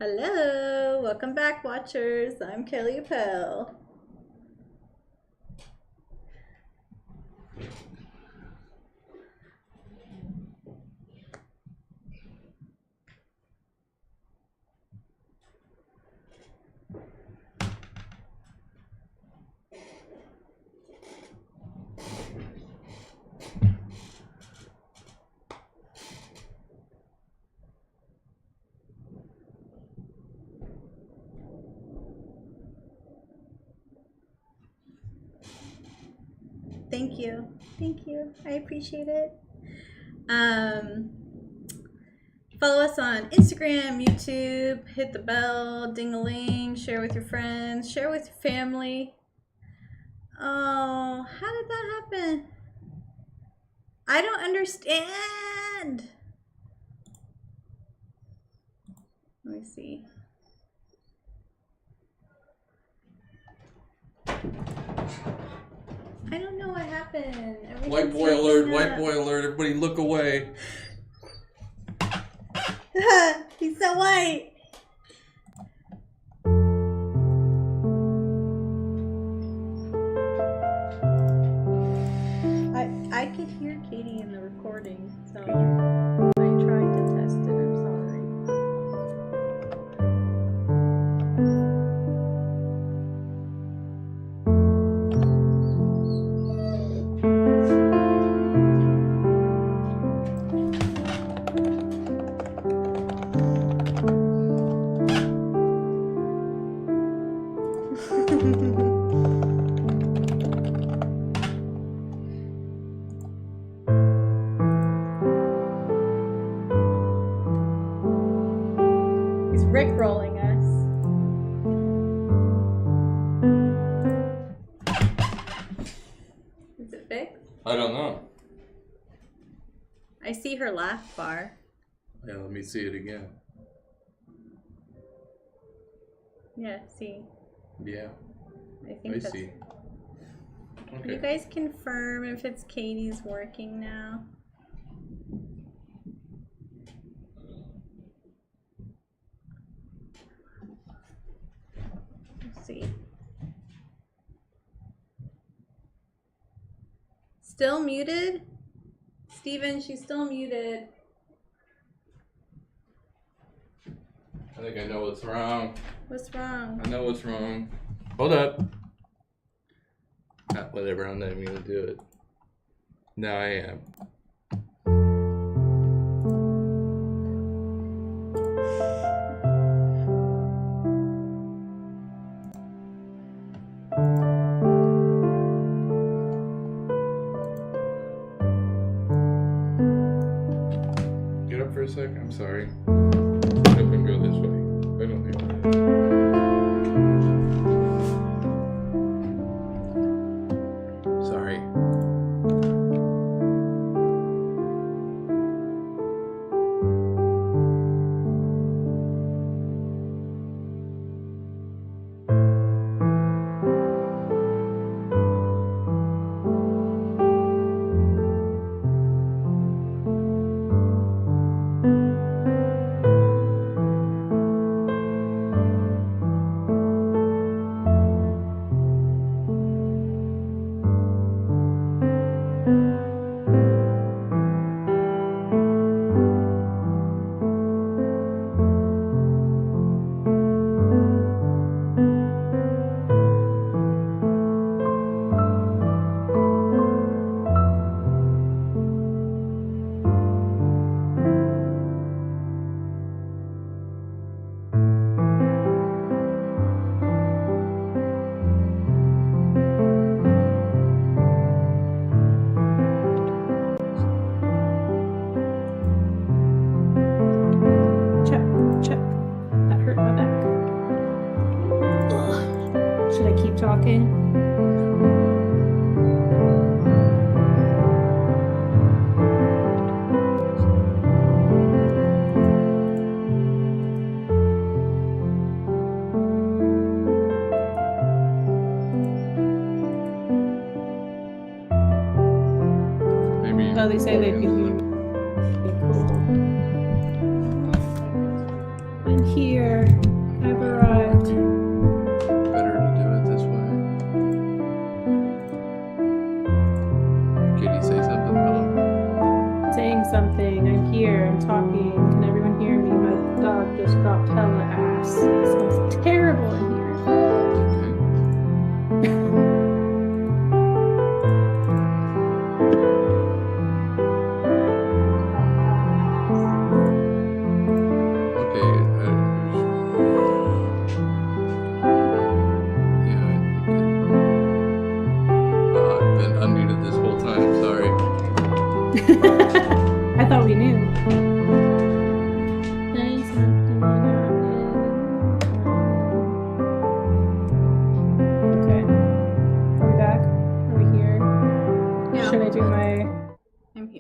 Hello, welcome back, watchers. I'm Kelly Appel. Thank you. Thank you. I appreciate it. Follow us on Instagram, YouTube, hit the bell, ding-a-ling, share with your friends, share with your family. Oh, how did that happen? I don't understand. Let me see. I don't know what happened. White boy alert, white boy alert, everybody look away. He's so white. I could hear Katie in the recording, so I tried to test it. I'm sorry. He's rickrolling us. Is it fixed? I don't know. I see her laugh bar. Yeah, let me see it again. Yeah, see. Yeah, I think that's... see. Can you guys confirm if it's Katie's working now? Let's see. Still muted? Steven, she's still muted. I think I know what's wrong. What's wrong? I know what's wrong. Hold up. Whatever, I'm not even gonna do it. No, I am. Get up for a sec. I'm sorry. Get up and go this way. I don't think sorry. Talking. Maybe. Oh, they say they can hear me. Cool. I'm here.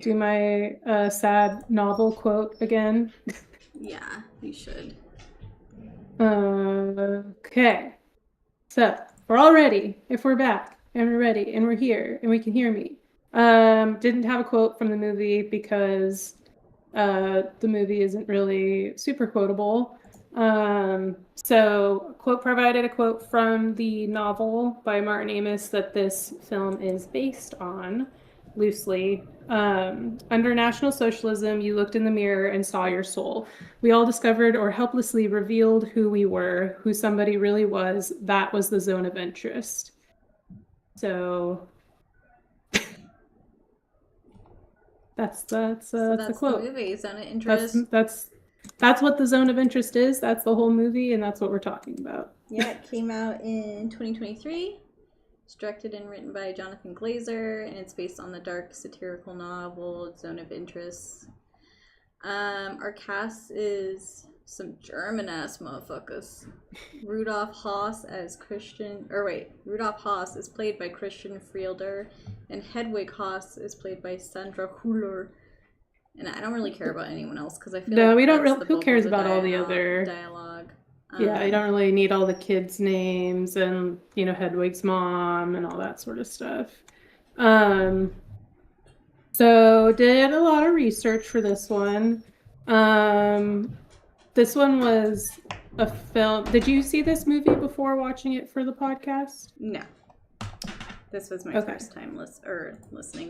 here. my sad novel quote again? Yeah, you should. Okay. So we're all ready. If we're back and we're ready and we're here and we can hear me. Didn't have a quote from the movie because the movie isn't really super quotable. So provided a quote from the novel by Martin Amis that this film is based on loosely. Under National Socialism, you looked in the mirror and saw your soul. We all discovered or helplessly revealed who we were, who somebody really was. That was the zone of interest. So that's the quote. The movie, Zone of Interest. That's what the zone of interest is. That's the whole movie, and that's what we're talking about. Yeah, it came out in 2023. It's directed and written by Jonathan Glazer, and it's based on the dark satirical novel Zone of Interest. Our cast is some German-ass motherfuckers. Rudolf Haas is played by Christian Friedler, and Hedwig Haas is played by Sandra Hüller. And I don't really care about anyone else because I feel like we don't really. Who cares about all the other dialogue? Yeah, I don't really need all the kids' names and Hedwig's mom and all that sort of stuff. So did a lot of research for this one. This one was a film. Did you see this movie before watching it for the podcast? No. This was my first time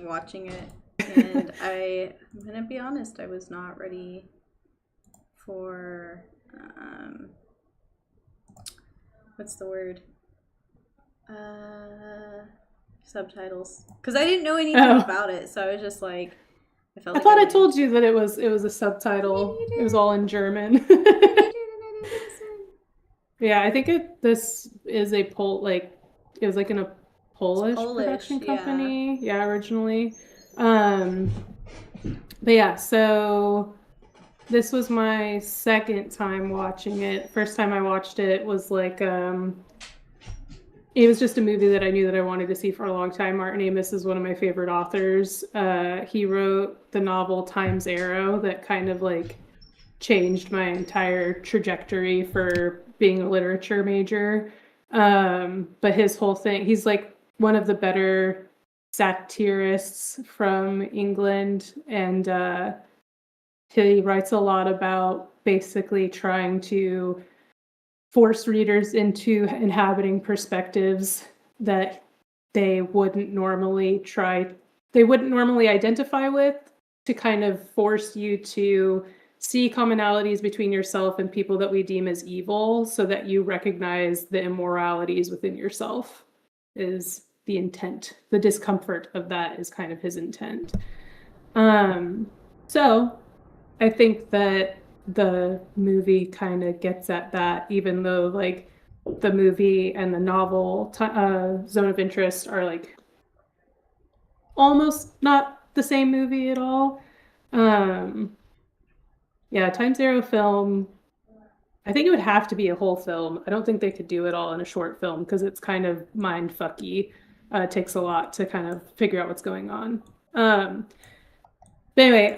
watching it. And I'm going to be honest, I was not ready for, what's the word? Subtitles. Because I didn't know anything about it, so I was just like, I thought I told you that it was a subtitle. It was all in German. Yeah, I think this is it was like in a Polish production company. Yeah, originally. But yeah, so this was my second time watching it. First time I watched it was like it was just a movie that I knew that I wanted to see for a long time. Martin Amis is one of my favorite authors. He wrote the novel Time's Arrow that kind of like changed my entire trajectory for being a literature major. But his whole thing, he's like one of the better satirists from England, and he writes a lot about basically trying to force readers into inhabiting perspectives that they wouldn't normally identify with, to kind of force you to see commonalities between yourself and people that we deem as evil, so that you recognize the immoralities within yourself is the intent. The discomfort of that is kind of his intent. So I think that the movie kind of gets at that, even though like the movie and the novel Zone of Interest are like almost not the same movie at all. Yeah, Time's Arrow film, I think it would have to be a whole film. I don't think they could do it all in a short film because it's kind of mind-fucky. It takes a lot to kind of figure out what's going on. But anyway,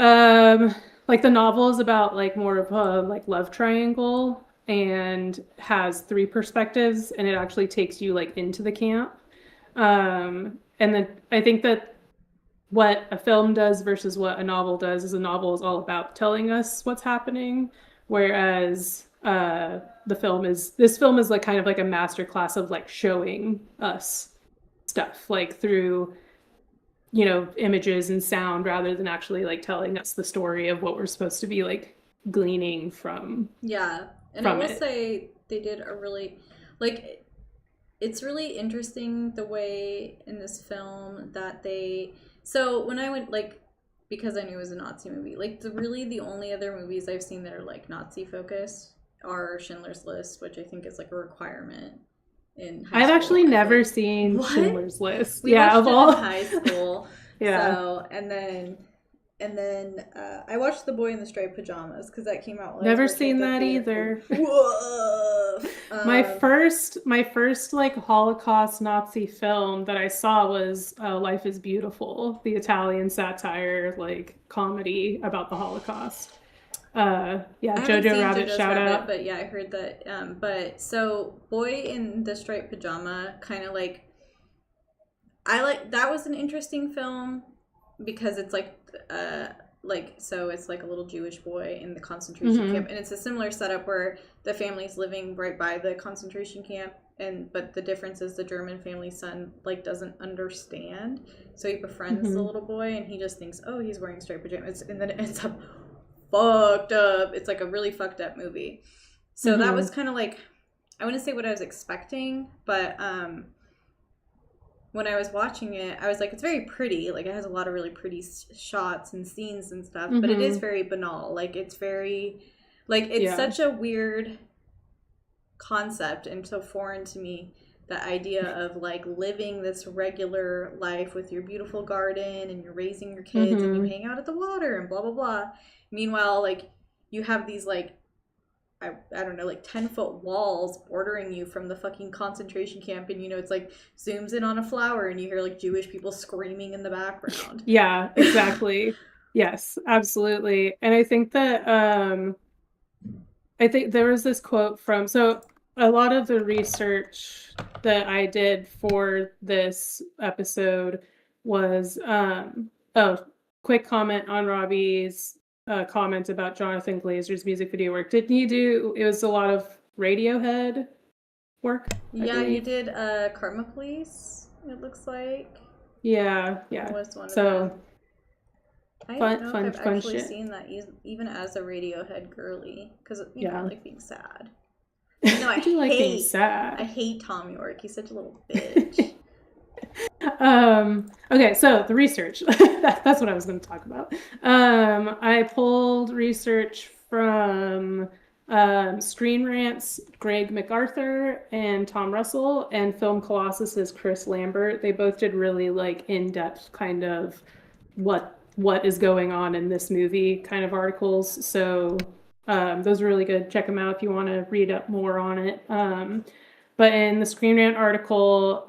like the novel is about like more of a like love triangle and has 3 perspectives, and it actually takes you like into the camp. And then I think that what a film does versus what a novel does is a novel is all about telling us what's happening, whereas this film is like kind of like a masterclass of like showing us stuff like through images and sound, rather than actually like telling us the story of what we're supposed to be like gleaning from. Yeah, and I will say they did a really it's really interesting the way in this film that so when I went because I knew it was a Nazi movie, the only other movies I've seen that are like Nazi focused are Schindler's List, which I think is like a requirement in high school. I've actually never seen Schindler's List. We watched it in high school. Yeah. So, and then And then I watched The Boy in the Striped Pajamas because that came out while Never I was working seen at the that theater. either. Woof. My first like Holocaust Nazi film that I saw was Life is Beautiful, the Italian satire like comedy about the Holocaust. Yeah, I haven't Jojo seen Rabbit JoJo's shout Rabbit, out. but yeah, I heard that. But so Boy in the Striped Pajama kind of I like that was an interesting film because it's so it's like a little Jewish boy in the concentration camp, and it's a similar setup where the family's living right by the concentration camp, but the difference is the German family's son like doesn't understand, so he befriends the little boy and he just thinks, oh, he's wearing striped pajamas, and then it ends up fucked up. It's like a really fucked up movie. So that was kind of like, I wouldn't say what I was expecting, but when I was watching it, I was like, it's very pretty. Like, it has a lot of really pretty shots and scenes and stuff, but it is very banal. Like, it's very, like, it's such a weird concept and so foreign to me. The idea of like living this regular life with your beautiful garden and you're raising your kids and you hang out at the water and blah, blah, blah. Meanwhile, like, you have these like, I don't know, like 10-foot walls bordering you from the fucking concentration camp, and it's like zooms in on a flower and you hear like Jewish people screaming in the background. Yeah, exactly. Yes, absolutely. And I think that I think there was this quote from, so a lot of the research that I did for this episode was quick comment on Robbie's comment about Jonathan Glazer's music video work. Didn't you do, it was a lot of Radiohead work? Yeah, you did Karma Police, it looks like. Yeah. Was one so of them. I don't know if I've actually seen that even as a Radiohead girly, because I like being sad. No, I do like being sad. I hate Tom York. He's such a little bitch. Okay, so the research. That's what I was going to talk about. I pulled research from Screen Rant's Greg MacArthur and Tom Russell, and Film Colossus's Chris Lambert. They both did really like in-depth kind of what is going on in this movie kind of articles. So those are really good. Check them out if you want to read up more on it. But in the Screen Rant article,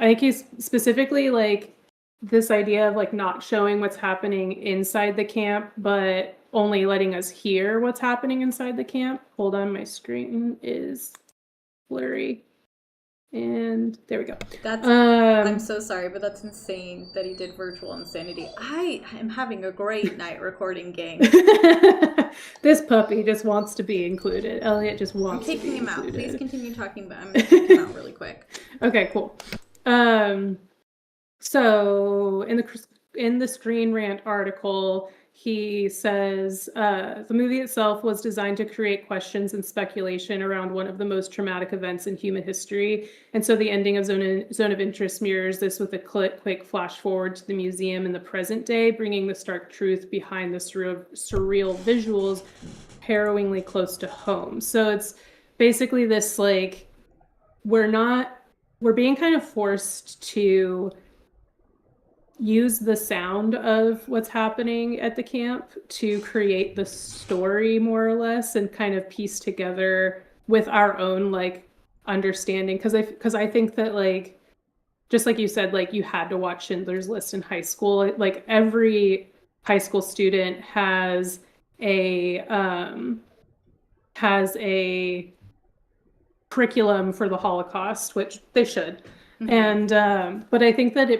I think he's specifically like this idea of like not showing what's happening inside the camp, but only letting us hear what's happening inside the camp. Hold on, my screen is blurry. And there we go. I'm so sorry, but that's insane that he did virtual insanity. I am having a great night recording, gang. This puppy just wants to be included. Elliot just wants to be included. I'm taking him out. Please continue talking, but I'm going to take him out really quick. Okay, cool. So in the Screen Rant article, he says the movie itself was designed to create questions and speculation around one of the most traumatic events in human history. And so the ending of Zone of Interest mirrors this with a quick flash forward to the museum in the present day, bringing the stark truth behind the surreal visuals harrowingly close to home. So it's basically this like, we're being kind of forced to use the sound of what's happening at the camp to create the story more or less and kind of piece together with our own like understanding. Because I think that like, just like you said, like you had to watch Schindler's List in high school. Like every high school student has a curriculum for the Holocaust, which they should. And but I think that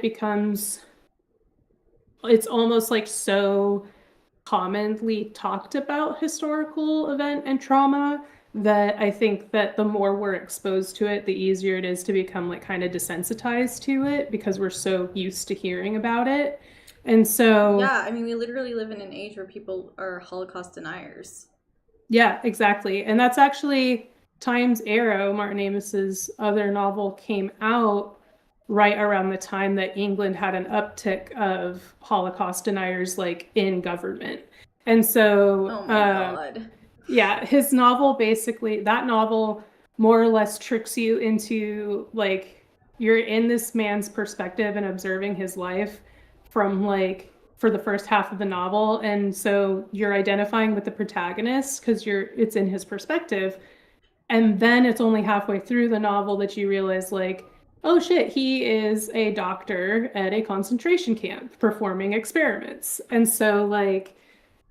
it's almost like so commonly talked about historical event and trauma that I think that the more we're exposed to it, the easier it is to become like kind of desensitized to it because we're so used to hearing about it. And so yeah, I mean, we literally live in an age where people are Holocaust deniers. Yeah, exactly. And that's actually Time's Arrow, Martin Amis's other novel, came out right around the time that England had an uptick of Holocaust deniers like in government. And so oh my God. Yeah, his novel basically, that novel more or less tricks you into like you're in this man's perspective and observing his life from like for the first half of the novel, and so you're identifying with the protagonist because it's in his perspective. And then it's only halfway through the novel that you realize, like, oh shit, he is a doctor at a concentration camp performing experiments. And so, like,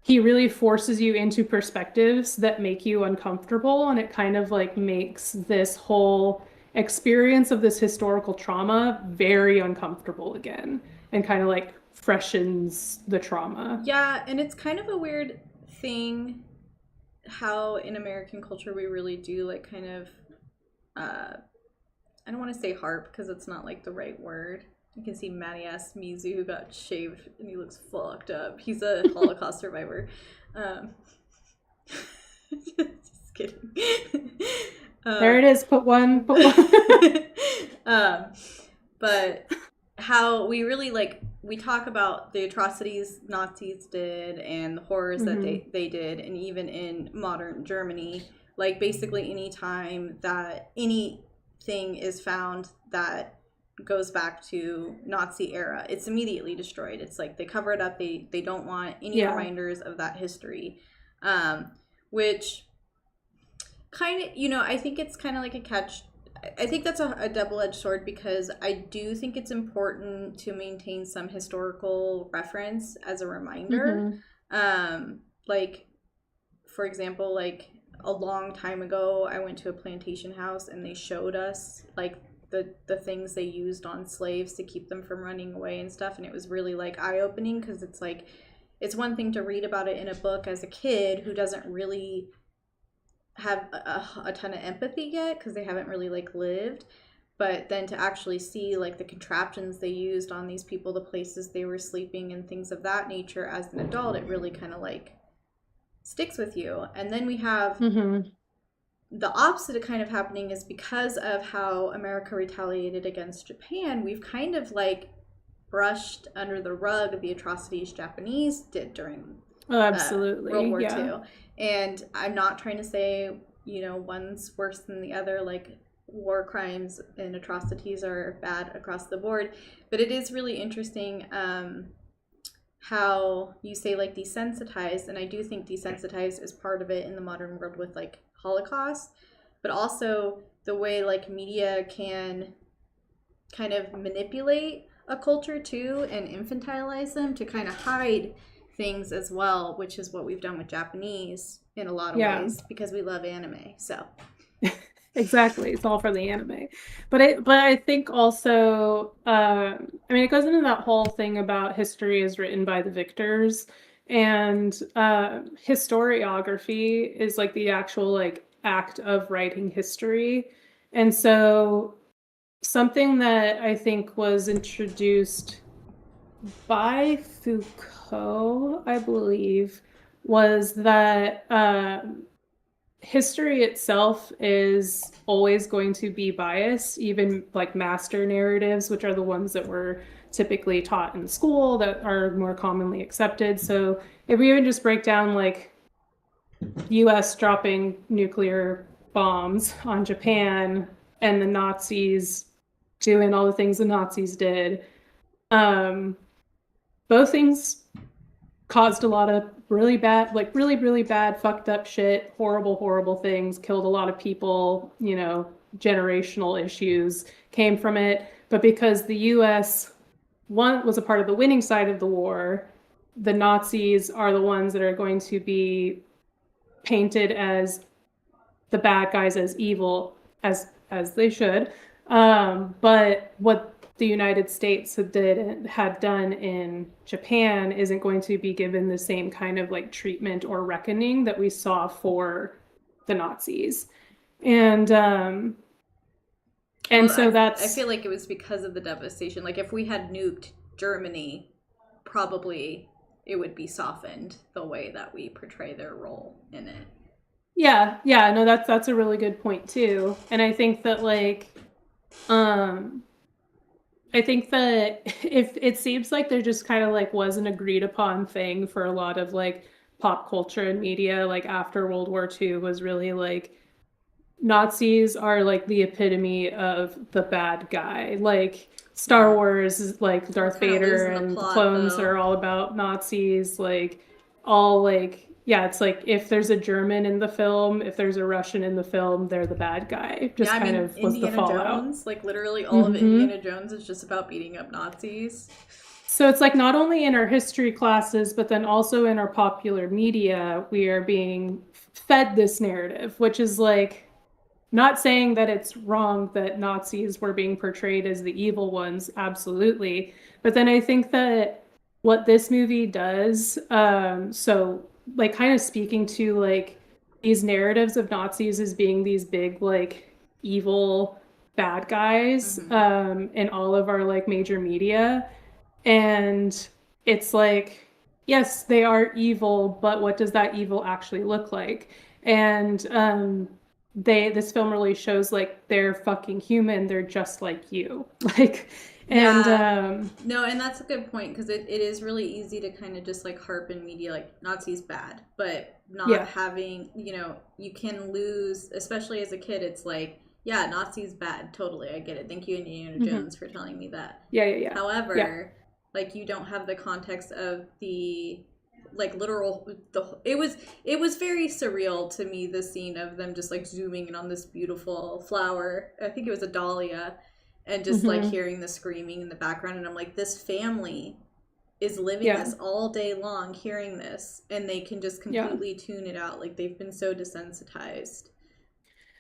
he really forces you into perspectives that make you uncomfortable. And it kind of like makes this whole experience of this historical trauma very uncomfortable again and kind of like freshens the trauma. Yeah, and it's kind of a weird thing how in American culture we really do like kind of I don't want to say harp because it's not like the right word. You can see Matty ass Mizu who got shaved and he looks fucked up. He's a Holocaust survivor. Just kidding. There it is. Put one. But how we really like we talk about the atrocities Nazis did and the horrors that they did, and even in modern Germany, like basically any time that anything is found that goes back to Nazi era, it's immediately destroyed. It's like they cover it up. They don't want any reminders of that history, which kind of, you know, I think it's kind of like a catch. I think that's a double-edged sword because I do think it's important to maintain some historical reference as a reminder. Like, for example, like a long time ago, I went to a plantation house and they showed us like the things they used on slaves to keep them from running away and stuff. And it was really like eye-opening because it's like, it's one thing to read about it in a book as a kid who doesn't really have a ton of empathy yet because they haven't really like lived, but then to actually see like the contraptions they used on these people, the places they were sleeping and things of that nature as an adult, it really kind of like sticks with you. And then we have the opposite kind of happening is because of how America retaliated against Japan, we've kind of like brushed under the rug the atrocities Japanese did during absolutely World War II. And I'm not trying to say, you know, one's worse than the other, like war crimes and atrocities are bad across the board. But it is really interesting how you say like desensitized. And I do think desensitized is part of it in the modern world with like Holocaust. But also the way like media can kind of manipulate a culture too and infantilize them to kind of hide things as well, which is what we've done with Japanese in a lot of ways because we love anime. So exactly, it's all for the anime. But I think also I mean it goes into that whole thing about history is written by the victors, and historiography is like the actual like act of writing history. And so something that I think was introduced by Foucault, I believe, was that history itself is always going to be biased, even like master narratives, which are the ones that were typically taught in school that are more commonly accepted. So if we even just break down like US dropping nuclear bombs on Japan and the Nazis doing all the things the Nazis did, both things caused a lot of really bad, like really bad, fucked up shit, horrible things, killed a lot of people, you know, generational issues came from it. But because the US, one, was a part of the winning side of the war, the Nazis are the ones that are going to be painted as the bad guys, as evil, as they should. But what the United States had done in Japan isn't going to be given the same kind of like treatment or reckoning that we saw for the Nazis. And so I feel like it was because of the devastation. Like if we had nuked Germany, probably it would be softened the way that we portray their role in it. Yeah, no, that's a really good point too. And I think that like I think that if it seems like there just kind of like was an agreed upon thing for a lot of like pop culture and media, like after World War II was really like Nazis are like the epitome of the bad guy. Like Star Wars is like Darth Vader losing the and the plot, clones though. are all about Nazis, like all like yeah, it's like if there's a German in the film, if there's a Russian in the film, they're the bad guy. Just Yeah, I kind mean, of was the Indiana fallout. Jones, like literally all of Hmm. Indiana Jones is just about beating up Nazis. So it's like not only in our history classes, but then also in our popular media, we are being fed this narrative, which is like not saying that it's wrong that Nazis were being portrayed as the evil ones, absolutely. But then I think that what this movie does, so like kind of speaking to like these narratives of Nazis as being these big like evil bad guys Mm-hmm. in all of our like major media. And it's like, yes, they are evil, but what does that evil actually look like? And this film really shows like they're fucking human, they're just like you. Like and Yeah. No, and that's a good point because it is really easy to kind of just like harp in media like Nazis bad, but not yeah. having, you can lose, especially as a kid, it's like, yeah, Nazis bad, totally, I get it. Thank you, Indiana Hmm. Jones, for telling me that. Yeah, yeah, yeah. Yeah. However, like you don't have the context of the like literal it was very surreal to me, the scene of them just like zooming in on this beautiful flower. I think it was a dahlia, and just like Hmm. hearing the screaming in the background, and I'm like, this family is living Yeah. this all day long, hearing this, and they can just Yeah. completely tune it out. Like they've been so desensitized.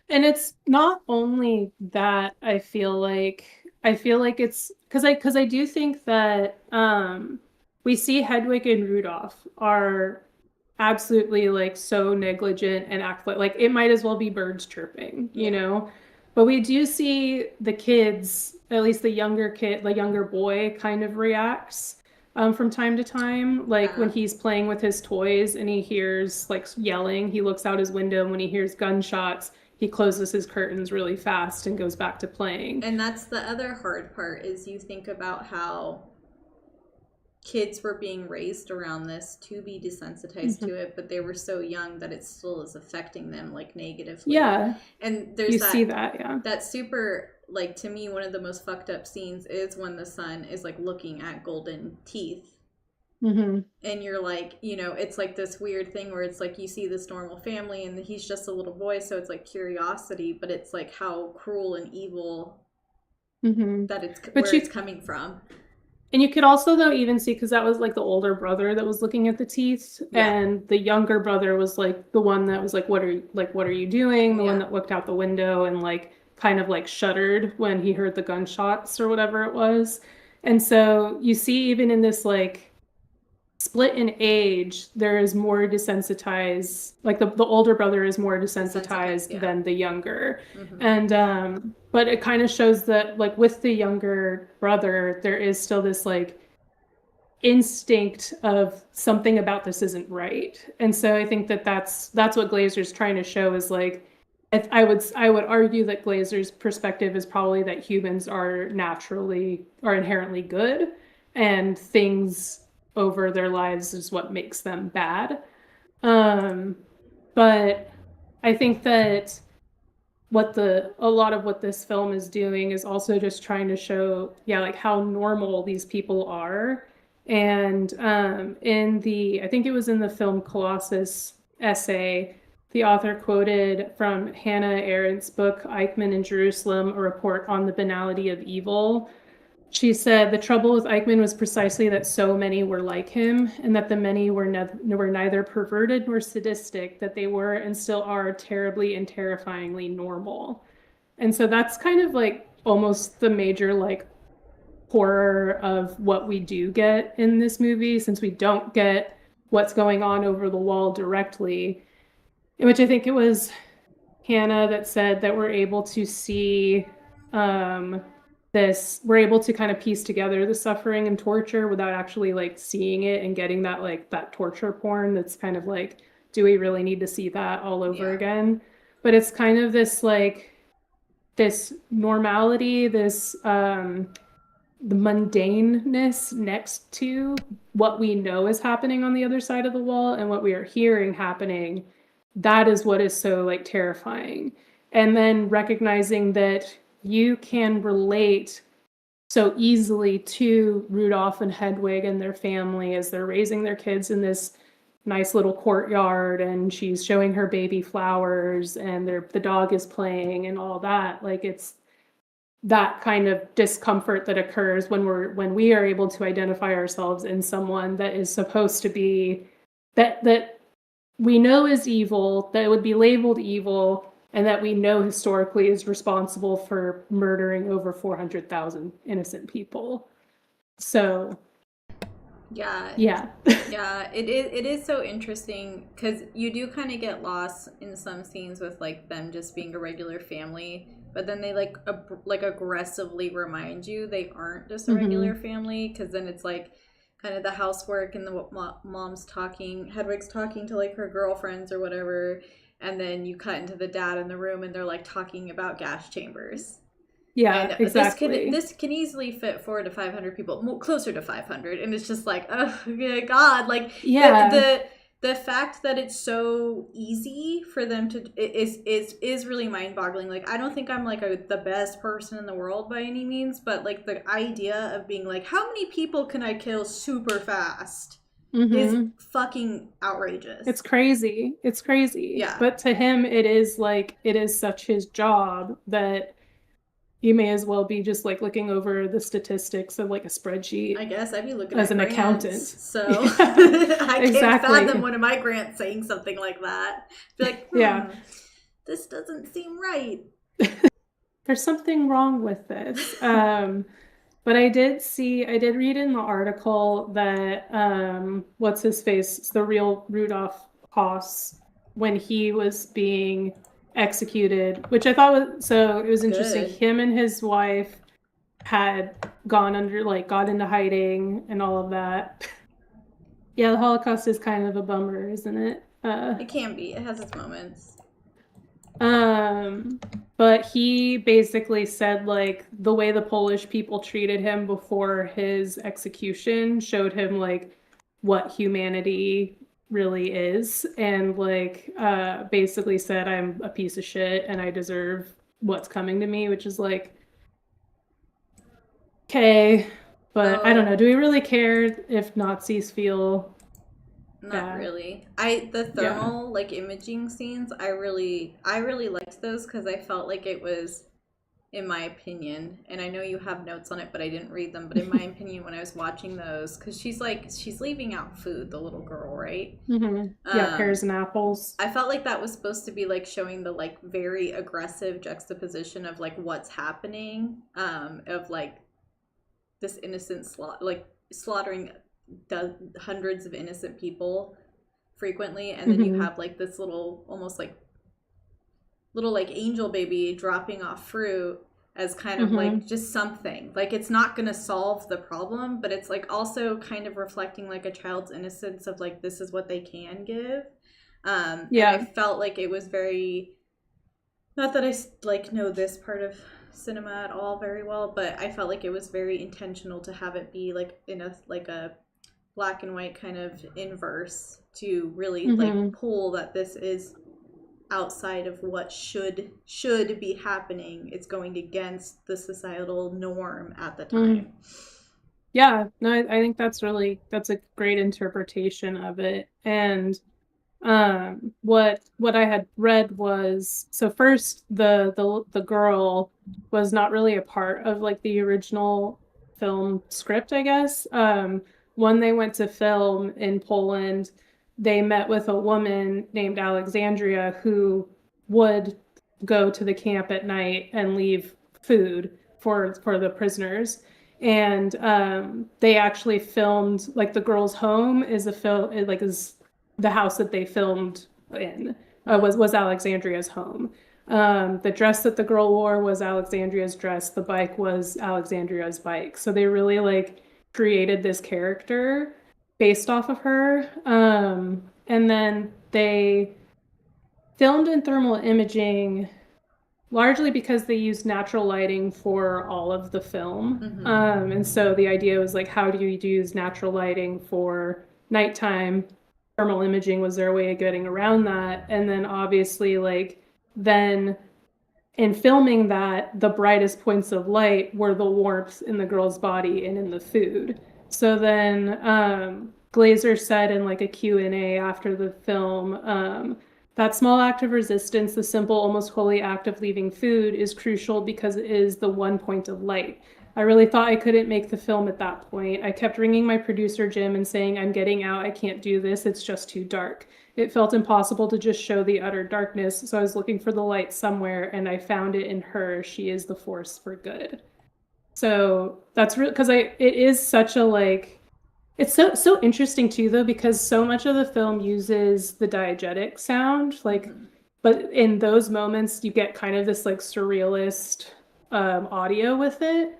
And it's not only that I feel like it's because I do think that we see Hedwig and Rudolph are absolutely like so negligent and act like it might as well be birds chirping, you Yeah. know? But we do see the kids, at least the younger kid, the younger boy kind of reacts from time to time. Like when Yeah. he's playing with his toys and he hears like yelling, he looks out his window and when he hears gunshots, he closes his curtains really fast and goes back to playing. And that's the other hard part, is you think about how kids were being raised around this to be desensitized Mhm. to it, but they were so young that it still is affecting them like negatively. Yeah, And there's you see that that, yeah. that super, like, to me, one of the most fucked up scenes is when the son is like looking at golden teeth, Hmm. and you're like, it's like this weird thing where it's like you see this normal family and he's just a little boy, so it's like curiosity, but it's like how cruel and evil Hmm. that it's But where it's you coming from. And you could also though even see because that was like the older brother that was looking at the teeth, Yeah. and the younger brother was like the one that was like, what are you doing? The one Yeah. that looked out the window and like kind of like shuddered when he heard the gunshots or whatever it was. And so you see even in this like split in age, there is more desensitized, like the older brother is more Desensitized, desensitized yeah. than the younger. Mm-hmm. And but it kind of shows that like with the younger brother, there is still this like instinct of something about this isn't right. And so I think that that's what Glazer's trying to show is like I would argue that Glazer's perspective is probably that humans are inherently good, and things over their lives is what makes them bad. Um, but I think that a lot of what this film is doing is also just trying to show, yeah, like how normal these people are. And I think it was in the film Colossus essay, the author quoted from Hannah Arendt's book Eichmann in Jerusalem, a report on the banality of evil. She said the trouble with Eichmann was precisely that so many were like him, and that the many were neither perverted nor sadistic, that they were and still are terribly and terrifyingly normal. And so that's kind of like almost the major like horror of what we do get in this movie, since we don't get what's going on over the wall directly, in which I think it was Hannah that said that we're able to see um, we're able to kind of piece together the suffering and torture without actually like seeing it and getting that like that torture porn that's kind of like, do we really need to see that all over Yeah. again? But it's kind of this like this normality, this the mundaneness next to what we know is happening on the other side of the wall and what we are hearing happening. That is what is so like terrifying. And then recognizing that you can relate so easily to Rudolph and Hedwig and their family as they're raising their kids in this nice little courtyard, and she's showing her baby flowers, and the dog is playing and all that. Like, it's that kind of discomfort that occurs when we are able to identify ourselves in someone that is supposed to be that we know is evil, that would be labeled evil, and that we know historically is responsible for murdering over 400,000 innocent people. So, yeah. Yeah. Yeah, it is so interesting because you do kind of get lost in some scenes with like them just being a regular family, but then they like aggressively remind you they aren't just a regular family, because then it's like kind of the housework and the mom's talking, Hedwig's talking to like her girlfriends or whatever, and then you cut into the dad in the room and they're like talking about gas chambers. Yeah, And exactly. this can easily fit 400 to 500 people, closer to 500, and it's just like, oh God, like the fact that it's so easy for them to is really mind boggling. Like, I don't think I'm like the best person in the world by any means, but like the idea of being like, how many people can I kill super fast is fucking outrageous. It's crazy. It's crazy. Yeah. But to him, it is such his job that you may as well be just like looking over the statistics of like a spreadsheet. I guess I'd be looking as at an grants, accountant. So I exactly. can't fathom one of my grants saying something like that. Be like, yeah, this doesn't seem right. There's something wrong with this. But I did read in the article that what's his face? It's the real Rudolph Haas, when he was being executed, which I thought was interesting. Good. Him and his wife had got into hiding and all of that. Yeah, the Holocaust is kind of a bummer, isn't it? It can be. It has its moments. But he basically said like the way the Polish people treated him before his execution showed him like what humanity really is, and like basically said, I'm a piece of shit and I deserve what's coming to me, which is like, okay, but I don't know. Do we really care if Nazis feel Not really. The thermal like imaging scenes, I really liked those because I felt like it was, in my opinion, and I know you have notes on it, but I didn't read them. But in my opinion, when I was watching those, because she's leaving out food, the little girl, right? Yeah, pears and apples. I felt like that was supposed to be like showing the like very aggressive juxtaposition of like what's happening, of like this innocent slaughtering hundreds of innocent people frequently, and then you have like this little almost like little like angel baby dropping off fruit as kind of like just something, like it's not gonna solve the problem, but it's like also kind of reflecting like a child's innocence of like this is what they can give. And I felt like it was very, not that I like know this part of cinema at all very well, but I felt like it was very intentional to have it be like in a black and white kind of inverse to really like pull that this is outside of what should be happening. It's going against the societal norm at the time. Yeah, no, I think that's a great interpretation of it. And what I had read was, so first the girl was not really a part of like the original film script, I guess. When they went to film in Poland, they met with a woman named Alexandria who would go to the camp at night and leave food for the prisoners. And they actually filmed, like, the girl's home is the house that they filmed in, was Alexandria's home. The dress that the girl wore was Alexandria's dress. The bike was Alexandria's bike. So they really like created this character based off of her. And then they filmed in thermal imaging largely because they used natural lighting for all of the film. And so the idea was like, how do you use natural lighting for nighttime? Thermal imaging was their way of getting around that. And then obviously, like, then in filming that, the brightest points of light were the warmth in the girl's body and in the food. So then Glazer said in like a Q&A after the film, that small act of resistance, the simple, almost holy act of leaving food, is crucial because it is the one point of light. I really thought I couldn't make the film at that point. I kept ringing my producer, Jim, and saying, I'm getting out. I can't do this. It's just too dark. It felt impossible to just show the utter darkness, so I was looking for the light somewhere, and I found it in her. She is the force for good. So that's real, because it is such a like, it's so interesting too though, because so much of the film uses the diegetic sound, like, but in those moments you get kind of this like surrealist audio with it,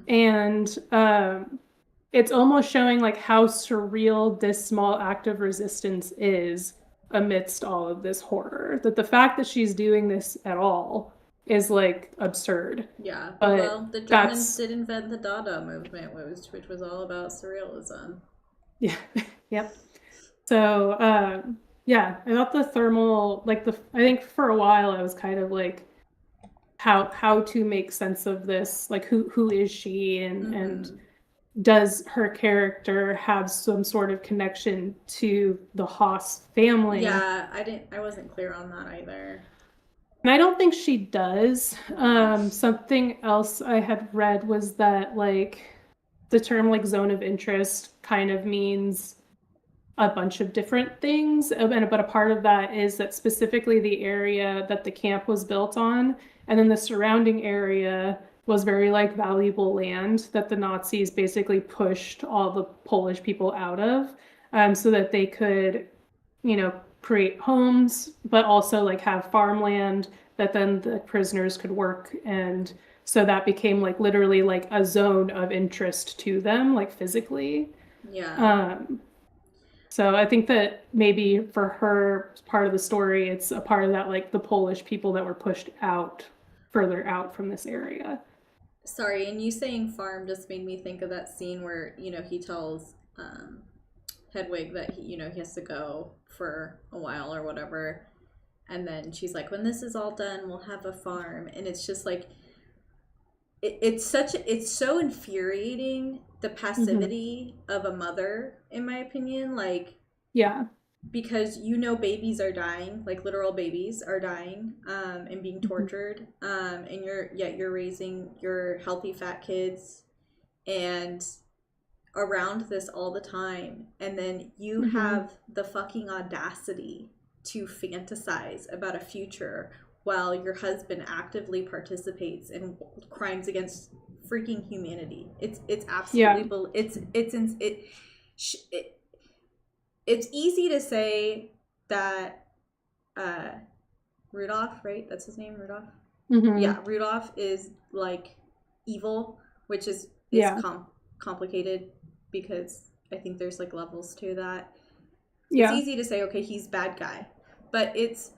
and it's almost showing like how surreal this small act of resistance is amidst all of this horror. That the fact that she's doing this at all is like absurd. Yeah, but well, the Germans did invent the Dada movement, which was all about surrealism. Yeah, yep. So yeah, I thought the thermal, like I think for a while I was kind of like, how to make sense of this, like who is she, and does her character have some sort of connection to the Haas family? Yeah, I wasn't clear on that either. And I don't think she does. Something else I had read was that like the term like zone of interest kind of means a bunch of different things, but a part of that is that specifically the area that the camp was built on, and then the surrounding area was very like valuable land that the Nazis basically pushed all the Polish people out of, so that they could, create homes, but also like have farmland that then the prisoners could work. And so that became like literally like a zone of interest to them, like physically. Yeah. So I think that maybe for her part of the story, it's a part of that, like the Polish people that were pushed out, further out from this area. Sorry, and you saying farm just made me think of that scene where, he tells Hedwig that he has to go for a while or whatever. And then she's like, when this is all done, we'll have a farm. And it's just like, it's so infuriating, the passivity of a mother, in my opinion. Like, yeah, because babies are dying, like literal babies are dying, and being tortured, and you're raising your healthy fat kids and around this all the time, and then you have the fucking audacity to fantasize about a future while your husband actively participates in crimes against freaking humanity. It's absolutely it's easy to say that Rudolph, right? That's his name, Rudolph. Yeah, Rudolph is like evil, which is complicated because I think there's like levels to that. It's easy to say, okay, he's bad guy, but it's,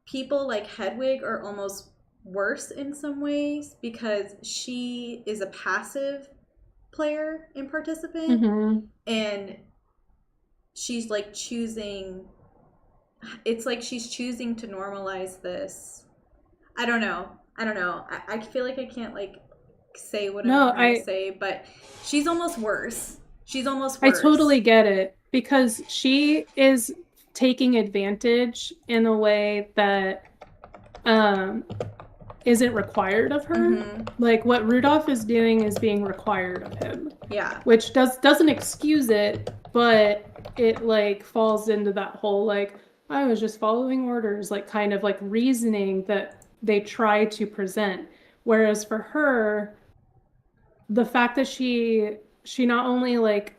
people like Hedwig are almost worse in some ways because she is a passive player and participant, and she's like choosing, it's like she's choosing to normalize this. I don't know. I feel like I can't like say what I'm trying to say, but she's almost worse. I totally get it, because she is taking advantage in a way that isn't required of her. Like what Rudolph is doing is being required of him. Yeah. Which doesn't excuse it, but it like falls into that whole like, I was just following orders, like kind of like reasoning that they try to present. Whereas for her, the fact that she not only like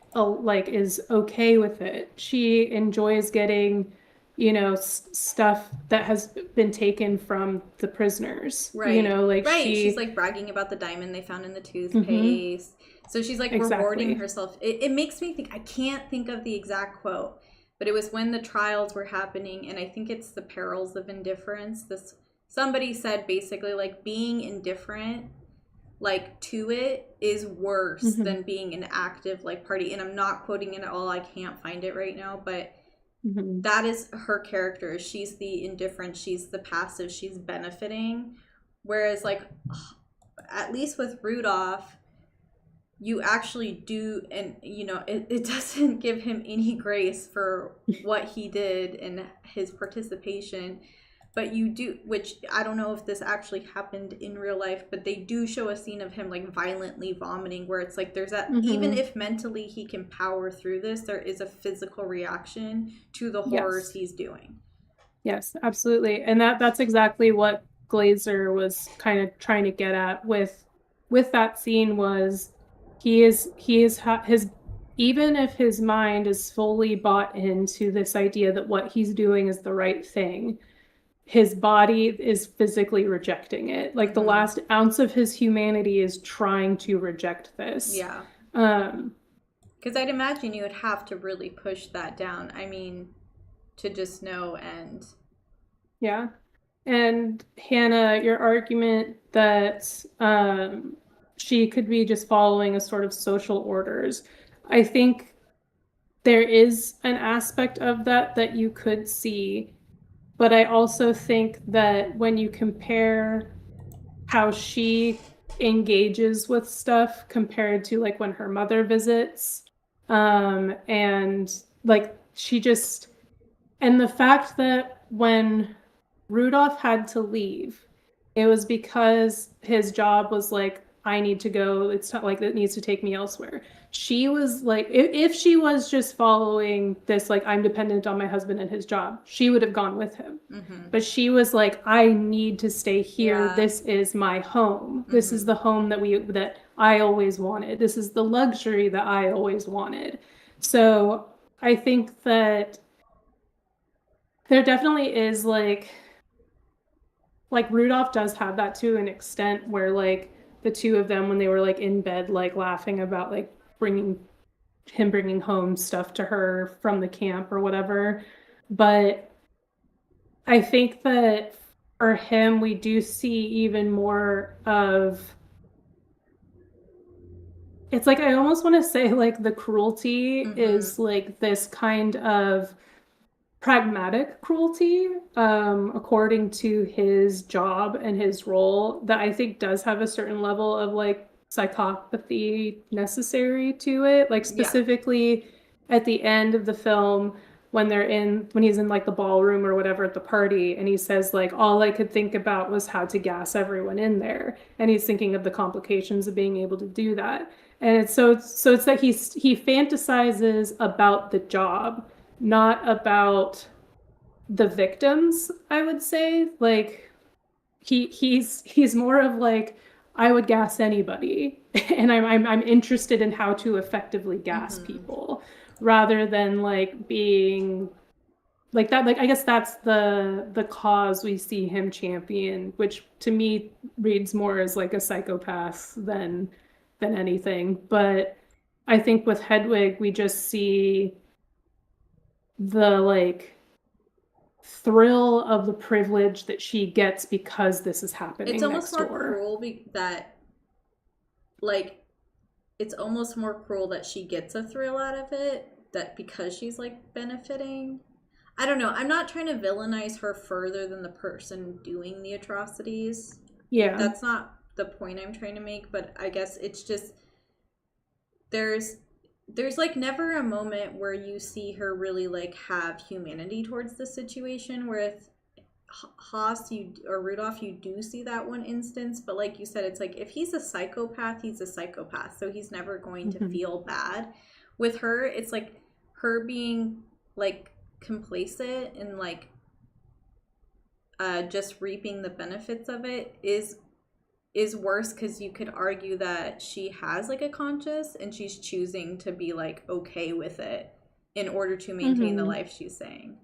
is okay with it, she enjoys getting, stuff that has been taken from the prisoners. Right. Like she's like bragging about the diamond they found in the toothpaste. So she's like rewarding herself. It makes me think, I can't think of the exact quote, but it was when the trials were happening, and I think it's The Perils of Indifference. Somebody said basically like being indifferent like to it is worse than being an active like party. And I'm not quoting it at all. I can't find it right now, but Mm-hmm. that is her character. She's the indifferent, she's the passive, she's benefiting. Whereas, like, at least with Rudolph, you actually do, and it doesn't give him any grace for what he did and his participation. But you do, which I don't know if this actually happened in real life, but they do show a scene of him like violently vomiting, where it's like there's that, even if mentally he can power through this, there is a physical reaction to the horrors he's doing. Yes, absolutely. And that's exactly what Glazer was kind of trying to get at with that scene. Was he is his even if his mind is fully bought into this idea that what he's doing is the right thing, his body is physically rejecting it. Like the last ounce of his humanity is trying to reject this. Yeah. Because I'd imagine you would have to really push that down. I mean, to just no end. Yeah. And Hannah, your argument that she could be just following a sort of social orders, I think there is an aspect of that you could see. But I also think that when you compare how she engages with stuff compared to like when her mother visits, and like she just, and the fact that when Rudolph had to leave, it was because his job was like, I need to go. It's not like it needs to take me elsewhere. She was like, if she was just following this, like, I'm dependent on my husband and his job, she would have gone with him. But she was like, I need to stay here. Yeah. This is my home. This is the home that I always wanted. This is the luxury that I always wanted. So I think that there definitely is like Rudolph does have that to an extent, where like the two of them, when they were like in bed, like laughing about like bringing home stuff to her from the camp or whatever. But I think that for him, we do see even more of, it's like, I almost want to say like the cruelty is like this kind of pragmatic cruelty, according to his job and his role, that I think does have a certain level of like psychopathy necessary to it. Like specifically at the end of the film, when he's in like the ballroom or whatever at the party, and he says like, all I could think about was how to gas everyone in there, and he's thinking of the complications of being able to do that. And it's that he fantasizes about the job, not about the victims, I would say. Like he's more of like, I would gas anybody, and I'm interested in how to effectively gas people, rather than like being like that. Like I guess that's the cause we see him champion, which to me reads more as like a psychopath than anything. But I think with Hedwig, we just see the like thrill of the privilege that she gets because this is happening. It's almost more cruel that, like, it's almost more cruel that she gets a thrill out of it, that because she's like benefiting. I don't know. I'm not trying to villainize her further than the person doing the atrocities. Yeah. That's not the point I'm trying to make, but I guess it's just there's like never a moment where you see her really like have humanity towards the situation. With Haas or Rudolph, you do see that one instance, but like you said, it's like if he's a psychopath, he's a psychopath, so he's never going to feel bad. With her, it's like her being like complacent and like just reaping the benefits of it is worse, because you could argue that she has like a conscience and she's choosing to be like okay with it in order to maintain the life she's saying.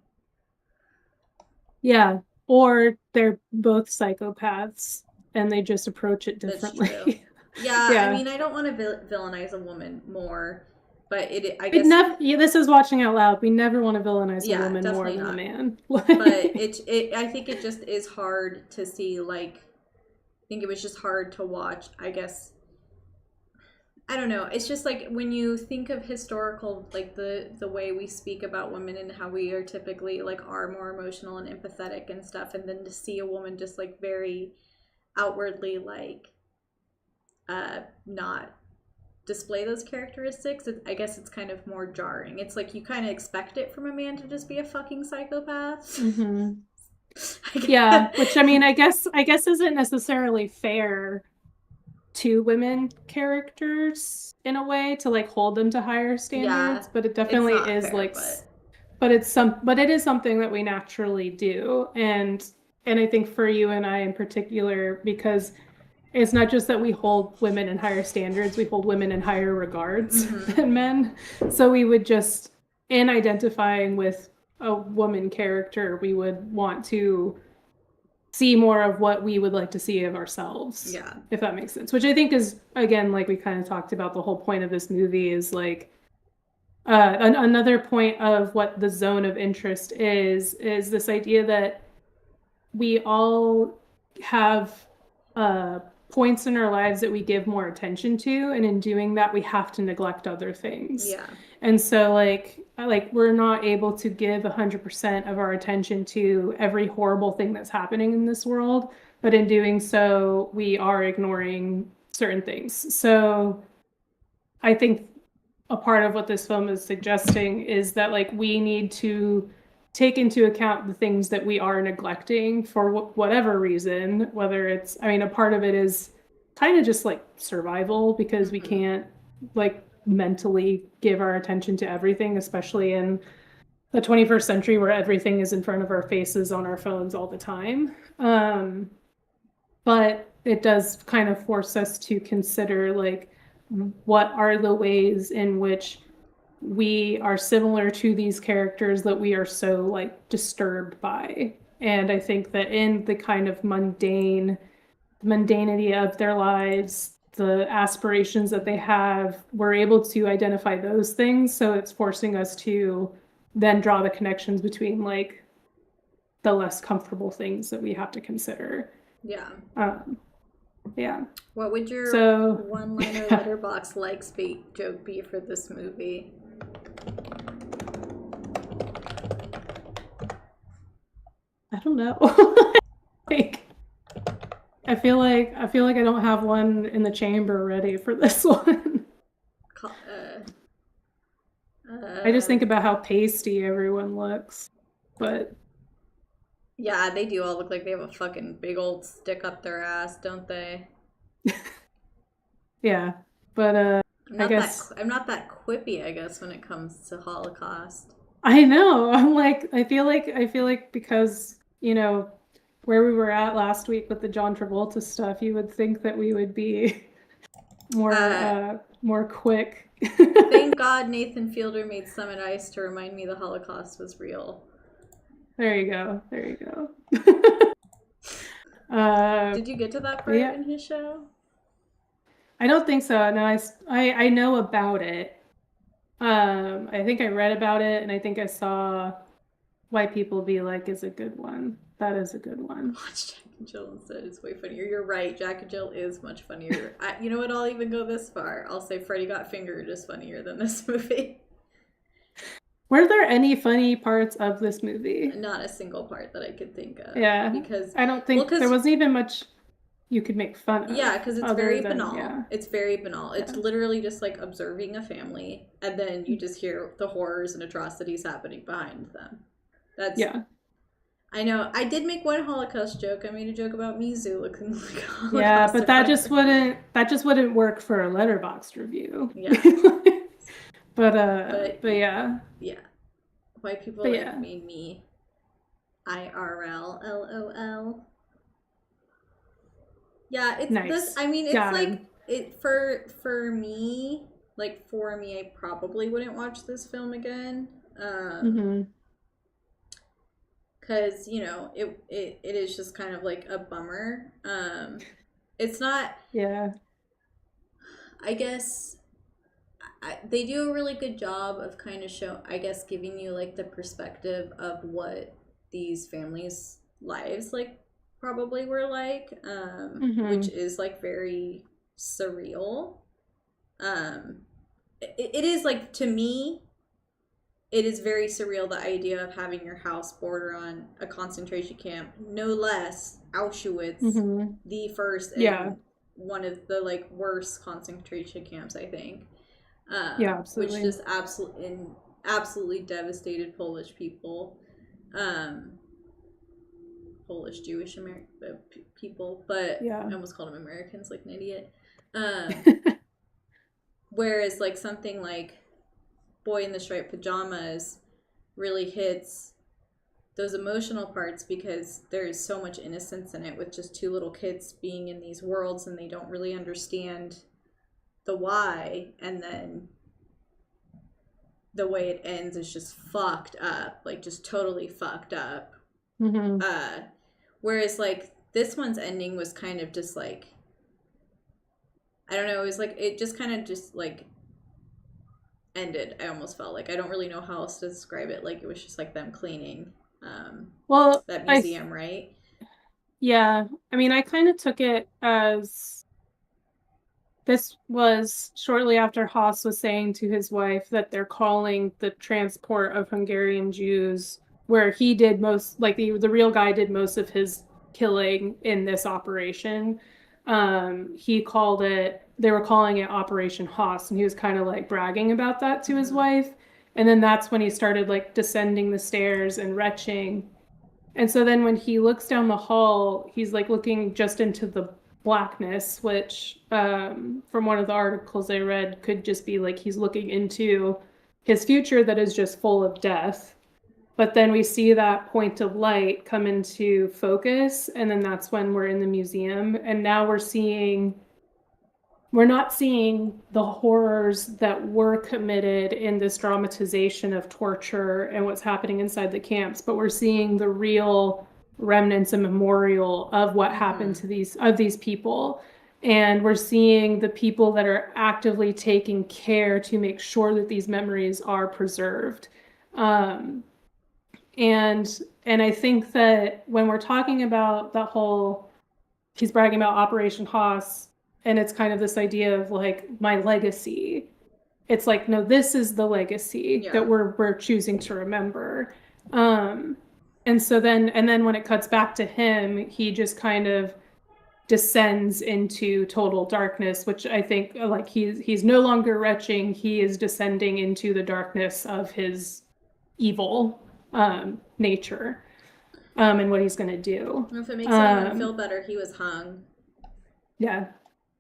Yeah, or they're both psychopaths and they just approach it differently. That's true. Yeah, I mean, I don't want to villainize a woman more, but I guess this is watching out loud. We never want to villainize a woman more than a man. But I think it just is hard to see. Like, I think it was just hard to watch, I guess, I don't know. It's just like when you think of historical, like the way we speak about women and how we are typically like are more emotional and empathetic and stuff, and then to see a woman just like very outwardly like not display those characteristics, I guess it's kind of more jarring. It's like you kind of expect it from a man to just be a fucking psychopath. Mm-hmm. Yeah, which I mean, I guess isn't necessarily fair to women characters in a way to like hold them to higher standards, but it definitely is fair, like but it is something that we naturally do. And I think for you and I in particular, because it's not just that we hold women in higher standards, we hold women in higher regards than men. So we would just, in identifying with a woman character, we would want to see more of what we would like to see of ourselves. Yeah. If that makes sense. Which I think is, again, like we kind of talked about, the whole point of this movie is like, another point of what the zone of interest is this idea that we all have points in our lives that we give more attention to, and in doing that we have to neglect other things. Yeah. And so like we're not able to give 100% of our attention to every horrible thing that's happening in this world, but in doing so we are ignoring certain things. So I think a part of what this film is suggesting is that like we need to take into account the things that we are neglecting for whatever reason, whether it's, I mean, a part of it is kind of just like survival, because we can't like mentally give our attention to everything, especially in the 21st century where everything is in front of our faces on our phones all the time. But it does kind of force us to consider like what are the ways in which we are similar to these characters that we are so like disturbed by. And I think that in the kind of mundanity of their lives, the aspirations that they have, we're able to identify those things. So it's forcing us to then draw the connections between like the less comfortable things that we have to consider. Yeah. Yeah. What would your one-liner letterbox likes joke be for this movie? I don't know. Like, I feel like I don't have one in the chamber ready for this one. I just think about how pasty everyone looks, but yeah, they do all look like they have a fucking big old stick up their ass, don't they? Yeah, but I guess I'm not that quippy, I guess, when it comes to Holocaust. I know. I'm like, I feel like because, you know, where we were at last week with the John Travolta stuff, you would think that we would be more quick. Thank God Nathan Fielder made Summit Ice to remind me the Holocaust was real. There you go. Did you get to that part in his show? I don't think so. No, I know about it. I think I read about it, and I think I saw why people be like, is a good one. That is a good one. Watch Jack and Jill instead. It's way funnier. You're right. Jack and Jill is much funnier. You know what? I'll even go this far. I'll say Freddy Got Fingered is funnier than this movie. Were there any funny parts of this movie? Not a single part that I could think of. Yeah. Because I don't think there wasn't even much you could make fun of. Yeah, because it's very banal. Yeah. It's very banal. It's literally just like observing a family, and then you just hear the horrors and atrocities happening behind them. That's I know. I did make one Holocaust joke. I made a joke about Mizu looking like a Holocaust. Yeah, but that just wouldn't work for a Letterboxd review. Yeah. but yeah. Yeah. White people like me. IRL LOL. Yeah, it's nice. This. I mean, it's like it for me. Like for me, I probably wouldn't watch this film again. Because you know it is just kind of like a bummer. It's not. Yeah. I guess they do a really good job of kind of giving you like the perspective of what these families' lives like probably were like, which is like very surreal. Um, it is like, to me, it is very surreal, the idea of having your house border on a concentration camp, no less Auschwitz, Mm-hmm. the first Yeah. and one of the like worst concentration camps, I think. Yeah, Which absolutely. just absolutely devastated Polish people, um, Polish Jewish people, but Yeah. I almost called them Americans like an idiot. Whereas like something like Boy in the Striped Pajamas really hits those emotional parts because there's so much innocence in it, with just two little kids being in these worlds and they don't really understand the why, and then the way it ends is just fucked up, like just totally fucked up. Mm-hmm. uh Whereas like this one's ending was kind of just like, I don't know, it was like, it just kind of just like ended. I almost felt like, I don't really know how else to describe it, like it was just like them cleaning Well, that museum, right? yeah, I mean, I kind of took it as this was shortly after Haas was saying to his wife that they're calling the transport of Hungarian Jews, where he did most, like the real guy did most of his killing in this operation. He called it, they were calling it Operation Haas, and he was kind of like bragging about that to his Mm-hmm. wife. And then that's when he started like descending the stairs and retching. And so then when he looks down the hall, he's like looking just into the blackness, which from one of the articles I read could just be like he's looking into his future that is just full of death. But then we see that point of light come into focus, and then that's when we're in the museum. And now we're not seeing the horrors that were committed in this dramatization of torture and what's happening inside the camps, but we're seeing the real remnants and memorial of what happened Mm-hmm. to these people. And we're seeing the people that are actively taking care to make sure that these memories are preserved. Um, and I think that when we're talking about that whole, he's bragging about Operation Haas, and it's kind of this idea of like my legacy. It's like, no, this is the legacy Yeah. that we're choosing to remember. Um, and then when it cuts back to him, he just kind of descends into total darkness, which I think like he's no longer retching, he is descending into the darkness of his evil nature, and what he's going to do. If it makes anyone feel better, he was hung Yeah,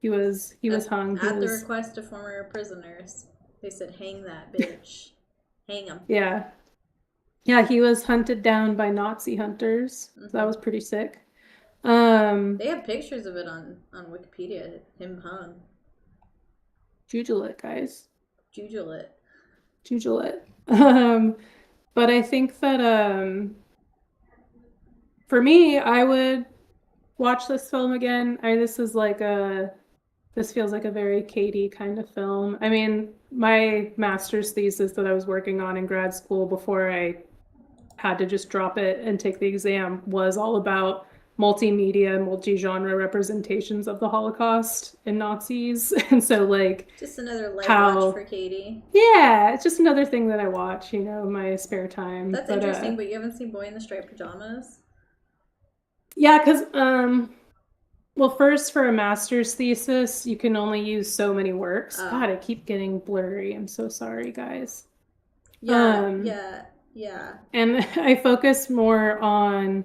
he was hung. He at the was, request of former prisoners. They said, "Hang that bitch, hang him." yeah, yeah, he was hunted down by Nazi hunters. So that Mm-hmm. was pretty sick. Um, They have pictures of it on Wikipedia. Him hung, Jujule it, guys. Jujule it. Jujule it. But I think that for me, I would watch this film again. This feels like a very Katie kind of film. I mean, my master's thesis that I was working on in grad school before I had to just drop it and take the exam was all about multimedia, multi-genre representations of the Holocaust and Nazis. And so like Just another light watch for how, Katie. yeah, it's just another thing that I watch, in my spare time. That's interesting, but you haven't seen Boy in the Striped Pajamas? Yeah, because well, first for a master's thesis, you can only use so many works. Oh. God, I keep getting blurry. I'm so sorry, guys. Yeah, Um, yeah. And I focused more on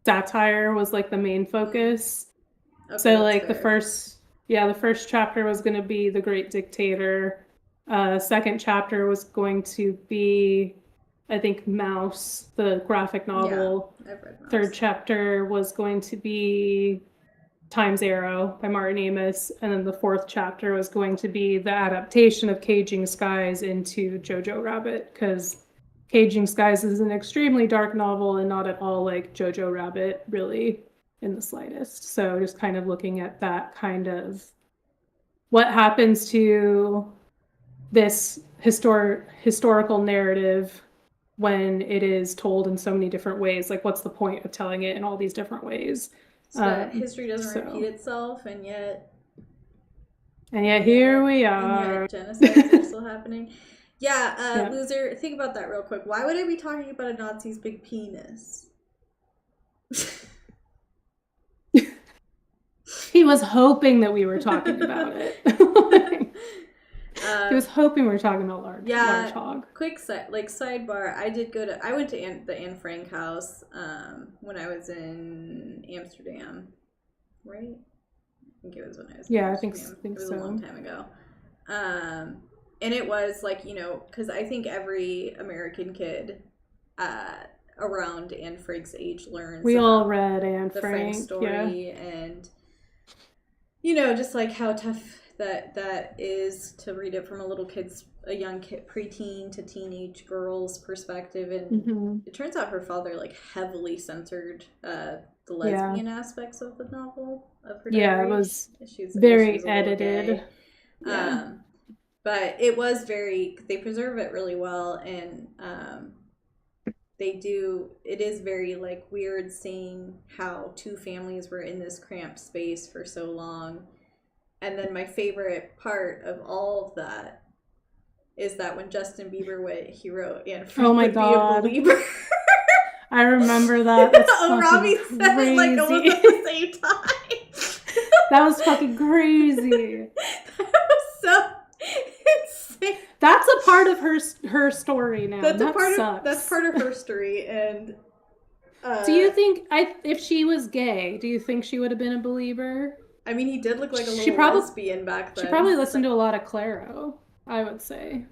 satire was like the main focus. Okay, So that's like fair. the first chapter was going to be The Great Dictator. Second chapter was going to be, I think, Mouse, the graphic novel. Yeah, I've read Mouse. Third chapter was going to be Time's Arrow by Martin Amis, and then the fourth chapter was going to be the adaptation of Caging Skies into Jojo Rabbit, because Caging Skies is an extremely dark novel and not at all like Jojo Rabbit, really, in the slightest. So just kind of looking at that kind of what happens to this historical narrative when it is told in so many different ways. Like, what's the point of telling it in all these different ways? So that history doesn't repeat itself, and yet And yet here we And are. yet genocides are still happening. Yeah, Yeah. loser, think about that real quick. Why would I be talking about a Nazi's big penis? He was hoping that we were talking about it. He was hoping we were talking about large hog. Quick sidebar. I went to the Anne Frank house when I was in Amsterdam, right? I think it was when I was in Amsterdam. I think it was so. a long time ago. And it was like, because I think every American kid around Anne Frank's age learns. We all read Anne the Frank story, and just like how tough that is to read it from a young kid, preteen to teenage girl's perspective. And it turns out her father like heavily censored the lesbian aspects of the novel of her diary. It was very edited. But it was they preserve it really well, and it is very like weird seeing how two families were in this cramped space for so long. And then my favorite part of all of that is that when Justin Bieber he wrote Anne Frank would be a believer. I remember that. Robbie said it like almost at the same time. That was fucking crazy. That was so insane. That's a part of her story now. That's part of her story. And do you think if she was gay, do you think she would have been a believer? I mean, he did look like a little lesbian back then. She probably listened to a lot of Clairo, I would say.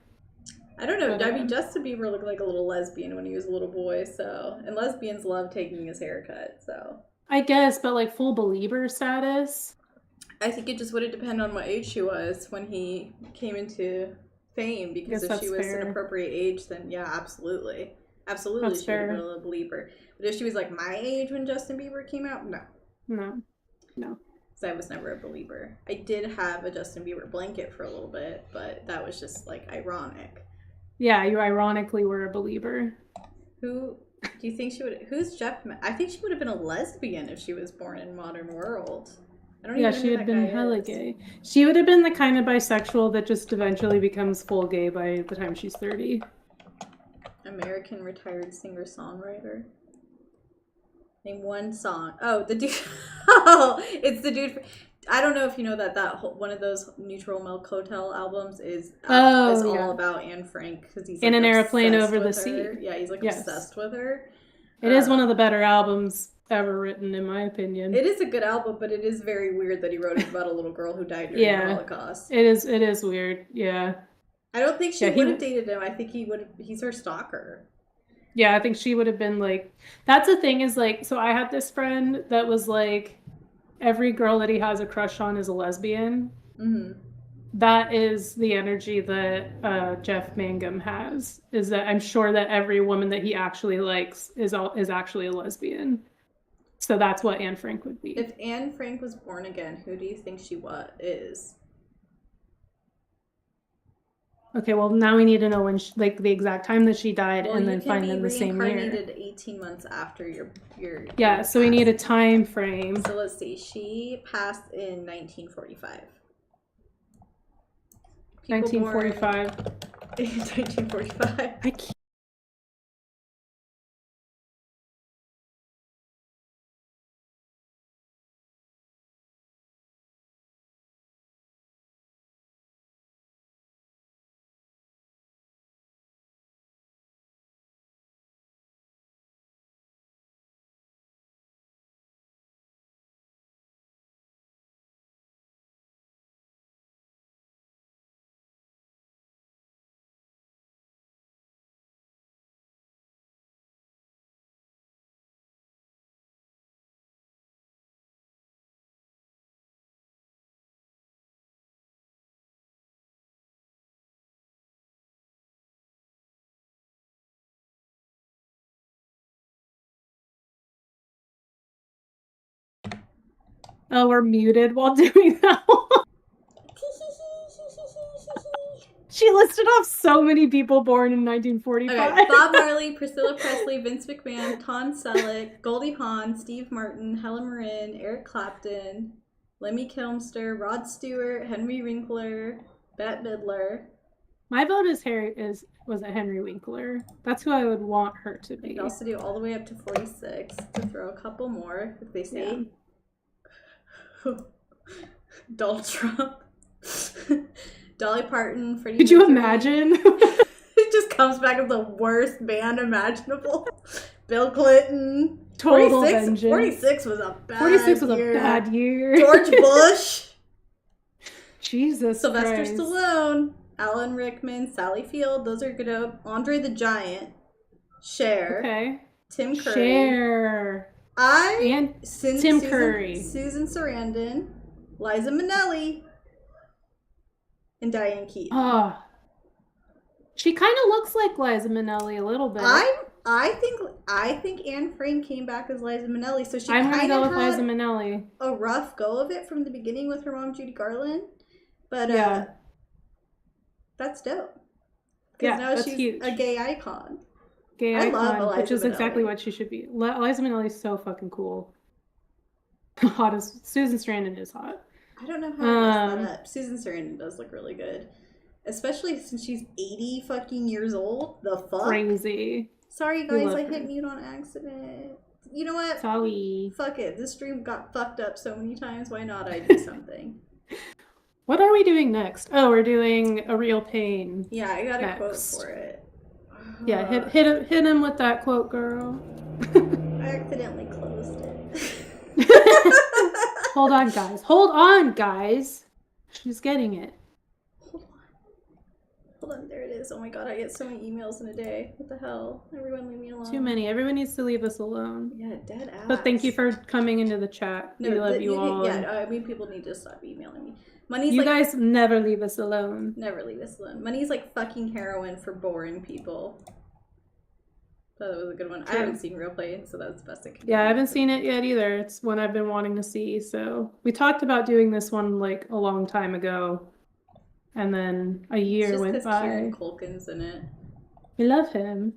I don't know. I mean, Justin Bieber looked like a little lesbian when he was a little boy, and lesbians love taking his haircut, so. I guess, but like full believer status? I think it just would have depended on what age she was when he came into fame, because if she was an appropriate age, then yeah, absolutely. Absolutely, she would have been a believer. But if she was like my age when Justin Bieber came out, no. No. Because I was never a believer. I did have a Justin Bieber blanket for a little bit, but that was just like ironic. Yeah, you ironically were a believer. Who do you think she would? Who's Jeff? I think she would have been a lesbian if she was born in modern world. I don't even know. Yeah, she would have been hella gay. She would have been the kind of bisexual that just eventually becomes full gay by the time she's 30. American retired singer-songwriter. Name one song. Oh, the dude. Oh, it's the dude. I don't know if you know that one of those Neutral Milk Hotel albums is all about Anne Frank, because he's like, in an airplane over the sea. Yeah, he's like obsessed with her. It is one of the better albums ever written, in my opinion. It is a good album, but it is very weird that he wrote it about a little girl who died during the Holocaust. It is weird. Yeah. I don't think she would have dated him. I think he's her stalker. Yeah, I think she would have been like, that's the thing is like, so I had this friend that was like, every girl that he has a crush on is a lesbian. Mm-hmm. That is the energy that Jeff Mangum has, is that I'm sure that every woman that he actually likes is actually a lesbian. So that's what Anne Frank would be. If Anne Frank was born again, who do you think she is? Okay, well now we need to know when the exact time that she died, and then find them the same year. Reincarnated 18 months after your yeah, so we need a time frame. So let's see. She passed in 1945. 1945. 1945. I can't. Oh, we're muted while doing that one. She listed off so many people born in 1945. Okay, Bob Marley, Priscilla Presley, Vince McMahon, Ton Selleck, Goldie Hawn, Steve Martin, Helen Mirren, Eric Clapton. Lemmy Kilmister, Rod Stewart, Henry Winkler, Bette Midler. My vote was a Henry Winkler. That's who I would want her to I be. could also do all the way up to 46 to throw a couple more if they say. Yeah. Donald Trump. Dolly Parton, Freddie Could you Mercury. imagine? It just comes back as the worst band imaginable. Bill Clinton. Total vengeance. 46 was a bad 46 was year. a bad year. George Bush. Jesus Sylvester Christ. Stallone. Alan Rickman. Sally Field. Those are good. Andre the Giant. Cher. Okay. Tim Curry. Cher. And Tim Curry. Susan Sarandon. Liza Minnelli. And Diane Keaton. Oh. She kind of looks like Liza Minnelli a little bit. I think Anne Frank came back as Liza Minnelli, so she I'm gonna kind go of with Liza Minnelli. A rough go of it from the beginning with her mom Judy Garland, but yeah, that's dope. Because now she's huge. A gay icon. I love Eliza which is Minnelli. Exactly what she should be. Liza Minnelli's so fucking cool. Hot as Susan Sarandon is hot. I don't know how to mess that up. Susan Sarandon does look really good. Especially since she's 80 fucking years old. The fuck? Crazy. Sorry guys, I hit mute on accident. You know what? Sorry. Fuck it. This stream got fucked up so many times. Why not I do something? What are we doing next? Oh, we're doing A Real Pain. Yeah, I got a quote for it. Yeah, hit him with that quote, girl. I accidentally closed it. Hold on, guys. Hold on, guys. She's getting it. Hold on, there it is. Oh my god, I get so many emails in a day. What the hell? Everyone leave me alone. Too many. Everyone needs to leave us alone. Yeah, dead ass. But thank you for coming into the chat. We love you all. Yeah, I mean, people need to stop emailing me. You guys never leave us alone. Never leave us alone. Money's like fucking heroin for boring people. So that was a good one. True. I haven't seen Real Play, so that's the best I can do. Yeah, I haven't seen it yet either. It's one I've been wanting to see. So we talked about doing this one like a long time ago. And then a year went by. Kieran Culkin's in it. We love him.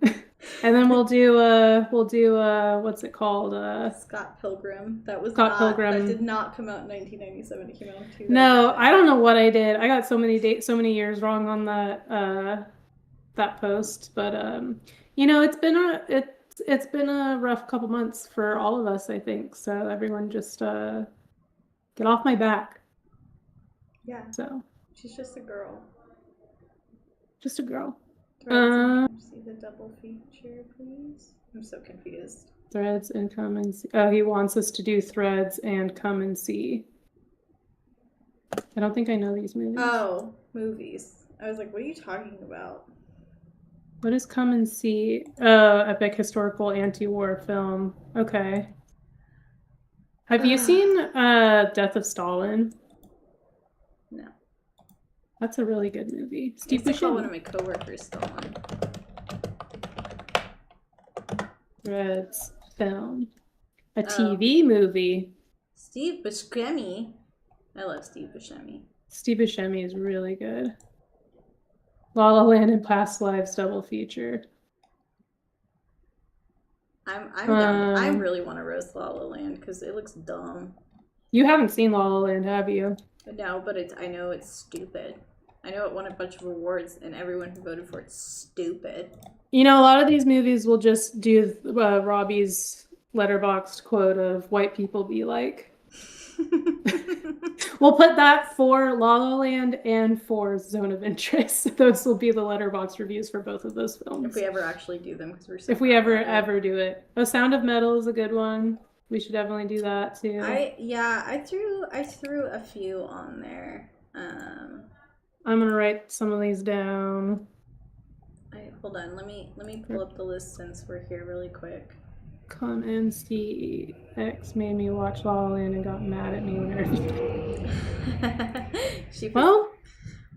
And then we'll do what's it called? Scott Pilgrim. That was Pilgrim. That did not come out in 1997. It came out in 2000. No, I don't know what I did. I got so many years wrong on that post. But you know, it's been a rough couple months for all of us, I think. So everyone just get off my back. Yeah. So. She's just a girl. Just a girl. See the double feature, please. I'm so confused. Threads and Come and See. Oh, he wants us to do Threads and Come and See. I don't think I know these movies. Oh, movies. I was like, what are you talking about? What is Come and See? Oh, epic historical anti-war film. Okay. Have you seen Death of Stalin? No. That's a really good movie. Steve Buscemi. One of my coworkers Stalin. Threads film. A TV movie. Steve Buscemi. I love Steve Buscemi. Steve Buscemi is really good. La La Land and Past Lives double feature. I'm down. I really want to roast La La Land because it looks dumb. You haven't seen La La Land, have you? No, but I know it's stupid. I know it won a bunch of awards, and everyone who voted for it's stupid. You know, a lot of these movies will just do Robbie's letterboxed quote of "white people be like." We'll put that for La La Land and for Zone of Interest. Those will be the letterbox reviews for both of those films. If we ever actually do them, because we're so if we ever do it. A Sound of Metal is a good one. We should definitely do that too. I threw a few on there. I'm gonna write some of these down. Hold on, let me pull up the list since we're here really quick. Come and See. X made me watch La La Land and got mad at me when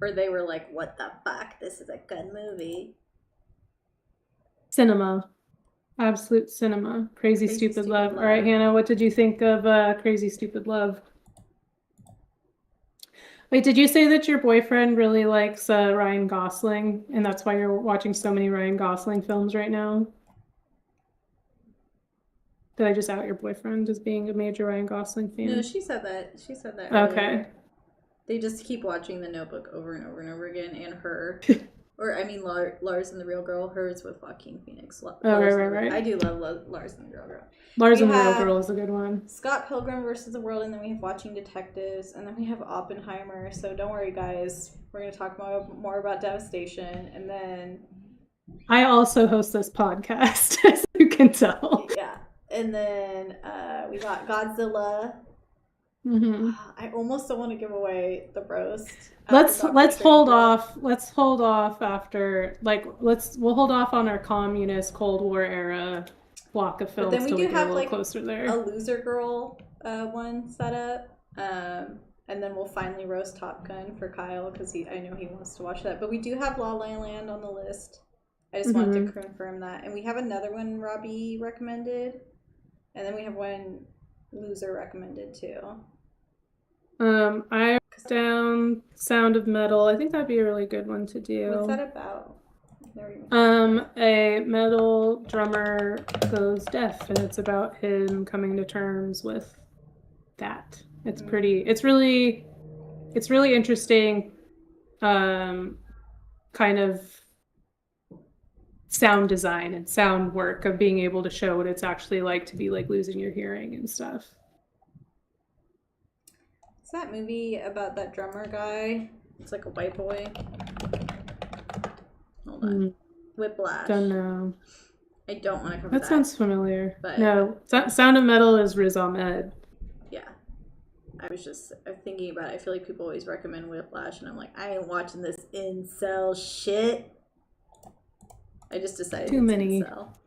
or they were like, "What the fuck? This is a good movie." Cinema. Absolute cinema. Crazy Stupid Love. All right, Hannah, what did you think of Crazy Stupid Love? Wait, did you say that your boyfriend really likes Ryan Gosling, and that's why you're watching so many Ryan Gosling films right now? Did I just out your boyfriend as being a major Ryan Gosling fan? No, she said that. She said that. Okay. Earlier. They just keep watching The Notebook over and over and over again, and her, or I mean Lars and the Real Girl. Hers with Joaquin Phoenix. Right. I do love Lars and the Real Girl. Lars and the Real Girl is a good one. Scott Pilgrim versus the World, and then we have Watching Detectives, and then we have Oppenheimer. So don't worry, guys. We're gonna talk more about Devastation, and then I also host this podcast, as you can tell. Yeah, and then we got Godzilla. Mm-hmm. I almost don't want to give away the roast. Let's hold off. Let's hold off after we'll hold off on our communist Cold War era block of films until we get a little closer there. A Loser Girl one set up, and then we'll finally roast Top Gun for Kyle because I know he wants to watch that. But we do have La La Land on the list. I just wanted to confirm that, and we have another one Robbie recommended, and then we have one Loser recommended too. I wrote down Sound of Metal. I think that'd be a really good one to do. What's that about? A metal drummer goes deaf, and it's about him coming to terms with that. It's really interesting, kind of sound design and sound work of being able to show what it's actually like to be like losing your hearing and stuff. Is that movie about that drummer guy? It's like a white boy. Hold on. Whiplash. Don't know. I don't want to cover that. That sounds familiar. But no, Sound of Metal is Riz Ahmed. Yeah. I was just thinking about it. I feel like people always recommend Whiplash, and I'm like, I ain't watching this incel shit. I just decided Too many. Incel.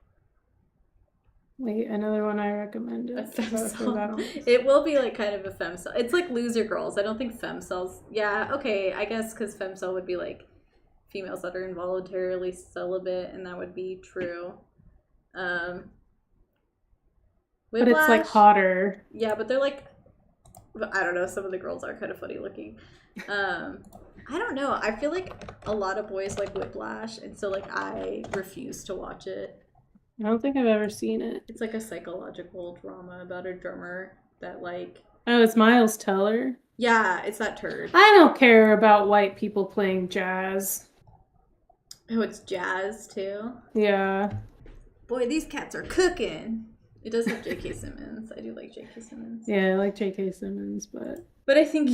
Wait, another one I recommended. It will be like kind of a femcel. It's like Loser Girls. I don't think femcels. Yeah, okay, I guess because femcel would be like females that are involuntarily celibate, and that would be true. But it's like hotter. Yeah, but they're like, I don't know. Some of the girls are kind of funny looking. I don't know. I feel like a lot of boys like Whiplash, and so like I refuse to watch it. I don't think I've ever seen it. It's like a psychological drama about a drummer that like... Oh, it's Miles Teller? Yeah, it's that turd. I don't care about white people playing jazz. Oh, it's jazz too? Yeah. Boy, these cats are cooking. It does have J.K. Simmons. I do like J.K. Simmons. Yeah, I like J.K. Simmons, but I think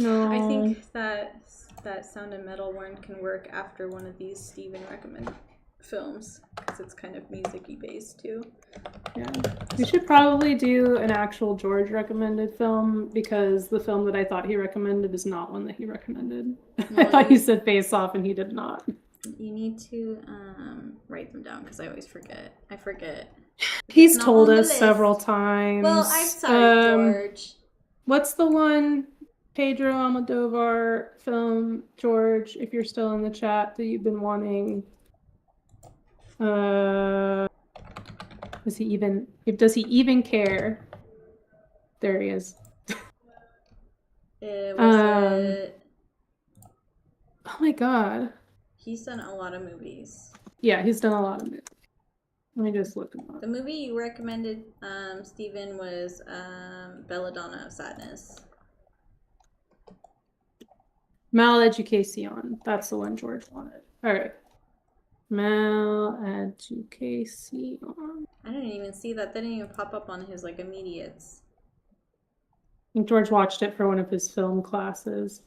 that Sound of Metal one can work after one of these Steven recommended films because it's kind of music-y based too. Yeah, we should probably do an actual George recommended film because the film that I thought he recommended is not one that he recommended. I thought he said Face Off and he did not. You need to write them down because I always forget. I forget. He's told us several times. Well, I'm sorry, George. What's the one Pedro Almodovar film, George, if you're still in the chat, that you've been wanting? Does he even care? There he is. Oh my god. He's done a lot of movies. Yeah, he's done a lot of movies. Let me just look him up. The movie you recommended, Steven, was Belladonna of Sadness. Maleducation. That's the one George wanted. All right. Maleducation. I didn't even see that. That didn't even pop up on his like immediates. I think George watched it for one of his film classes.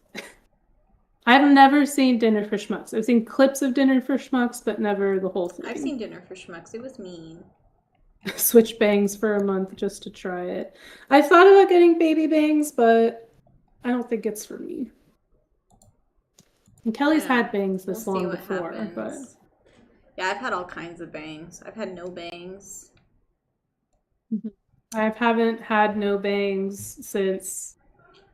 I've never seen Dinner for Schmucks. I've seen clips of Dinner for Schmucks, but never the whole thing. I've seen Dinner for Schmucks. It was mean. Switch bangs for a month just to try it. I've thought about getting baby bangs, but I don't think it's for me. And Kelly's had bangs this long before, but yeah, I've had all kinds of bangs. I've had no bangs. I haven't had no bangs since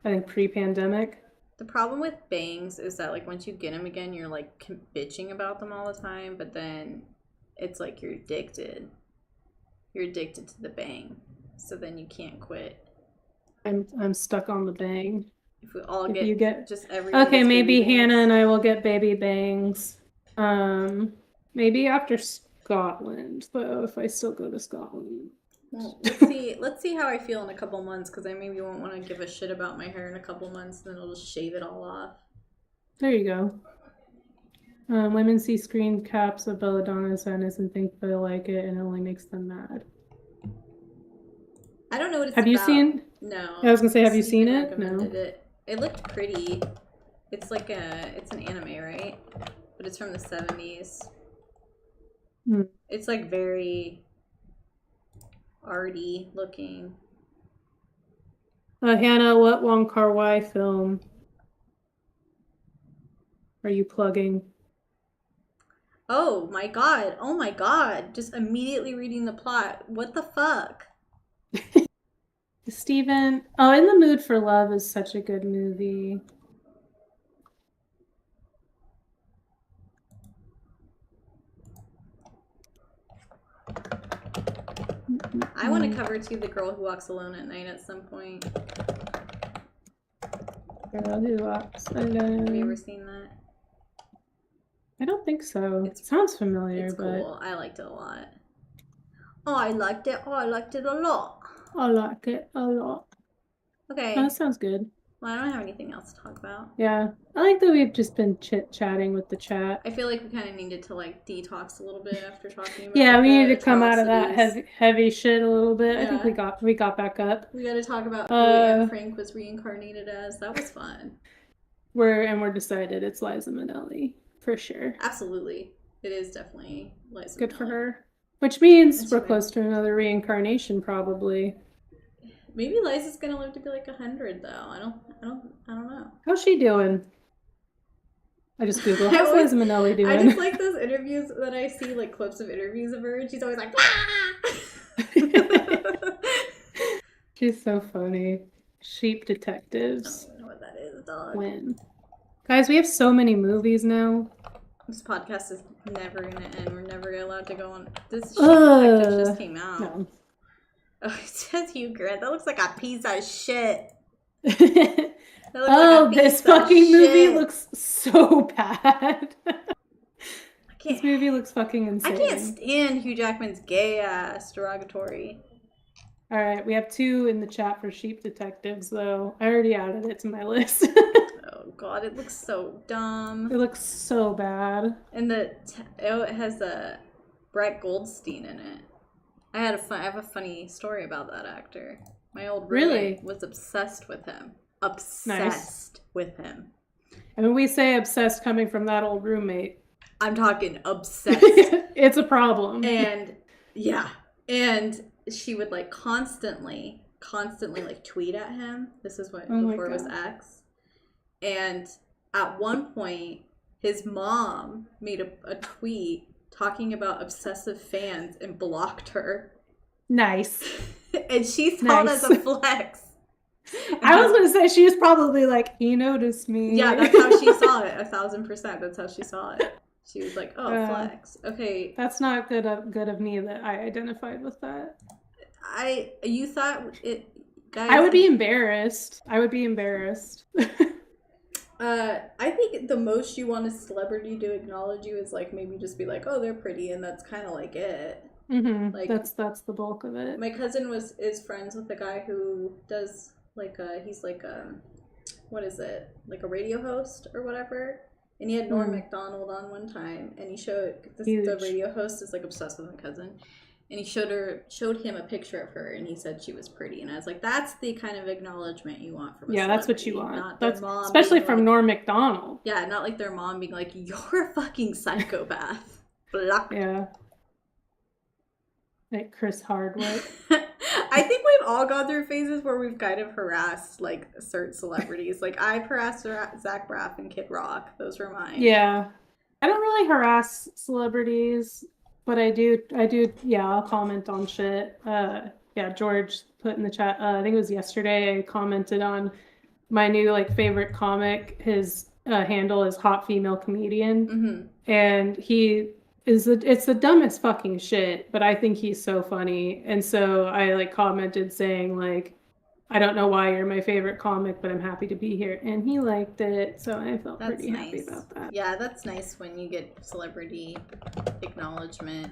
I think pre-pandemic. The problem with bangs is that like once you get them again, you're like bitching about them all the time, but then it's like you're addicted. You're addicted to the bang, so then you can't quit. I'm stuck on the bang. If we all just every okay, maybe Hannah and I will get baby bangs. Maybe after Scotland, though, if I still go to Scotland. Well, let's see how I feel in a couple months, because I maybe won't want to give a shit about my hair in a couple months, and then I'll just shave it all off. There you go. Women see screen caps of belladonna sadness and think they like it, and it only makes them mad. I don't know what it's about. Have you seen? No. I was gonna say, have you seen Steven it? No. recommended it. It looked pretty. It's like it's an anime, right? But it's from the 70s. It's like very arty looking. Hannah, what Wong Kar-wai film are you plugging? Oh my god. Just immediately reading the plot. What the fuck? Steven. Oh, In the Mood for Love is such a good movie. I want to cover too The Girl Who Walks Alone at Night at some point. Girl Who Walks Alone. Have you ever seen that? I don't think so. It sounds familiar, it's but cool. I liked it a lot. Oh, I liked it. Oh, I liked it a lot. I like it a lot. Okay. Oh, that sounds good. Well, I don't have anything else to talk about. Yeah. I like that we've just been chit-chatting with the chat. I feel like we kind of needed to, like, detox a little bit after talking about yeah, we needed to come out of that heavy shit a little bit. Yeah. I think we got back up. We got to talk about who Anne Frank was reincarnated as. That was fun. We're decided it's Liza Minnelli. For sure. Absolutely. It is definitely Liza Good Minnelli. for her. Which means we're close to another reincarnation, probably. Maybe Liza's gonna live to be like 100, though. I don't know. How's she doing? I just Googled, how's Liza Minnelli doing? I just like those interviews that I see, like clips of interviews of her, and she's always like, She's so funny. Sheep Detectives. I don't know what that is, dog. When? Guys, we have so many movies now. This podcast is never gonna end. We're never allowed to go on. This Sheep Detectives just came out. No. Oh, it says Hugh Grant. That looks like a piece of shit. This fucking movie looks so bad. This movie looks fucking insane. I can't stand Hugh Jackman's gay ass derogatory. All right, we have 2 in the chat for Sheep Detectives, though. I already added it to my list. Oh god, it looks so dumb. It looks so bad. And it has a Brett Goldstein in it. I have a funny story about that actor. My old roommate was obsessed with him. Obsessed with him. And when we say obsessed coming from that old roommate, I'm talking obsessed. It's a problem. And yeah. And she would like constantly like tweet at him. This is what before it was X. And at one point his mom made a tweet talking about obsessive fans and blocked her. Nice. And she saw it as a flex. I was gonna say she was probably like, he noticed me. Yeah, that's how she saw it. 1000%. That's how she saw it. She was like, "Oh, flex." Okay. That's not good of me that I identified with that. You thought it, guys. I would be embarrassed. I think the most you want a celebrity to acknowledge you is like maybe just be like, "Oh, they're pretty," and that's kind of like it. Mm-hmm. Like that's the bulk of it. My cousin is friends with a guy who does like he's like what is it, like a radio host or whatever, and he had Norm Macdonald on one time, and he showed the radio host is like obsessed with my cousin, and he showed him a picture of her, and he said she was pretty, and I was like, that's the kind of acknowledgement you want from a celebrity, that's what you want. Not their mom, especially from Norm Macdonald. Yeah, not like their mom being like, you're a fucking psychopath. Block. Yeah. Like Chris Hardwick. I think we've all gone through phases where we've kind of harassed like certain celebrities. Like I've harassed Zach Braff and Kid Rock. Those were mine. Yeah. I don't really harass celebrities, but I do, yeah, I'll comment on shit. Yeah, George put in the chat, I think it was yesterday, I commented on my new like favorite comic. His handle is Hot Female Comedian. Mm-hmm. And it's the dumbest fucking shit, but I think he's so funny. And so I like commented saying like, I don't know why you're my favorite comic, but I'm happy to be here. And he liked it, so I felt pretty happy about that. Yeah, that's nice when you get celebrity acknowledgement.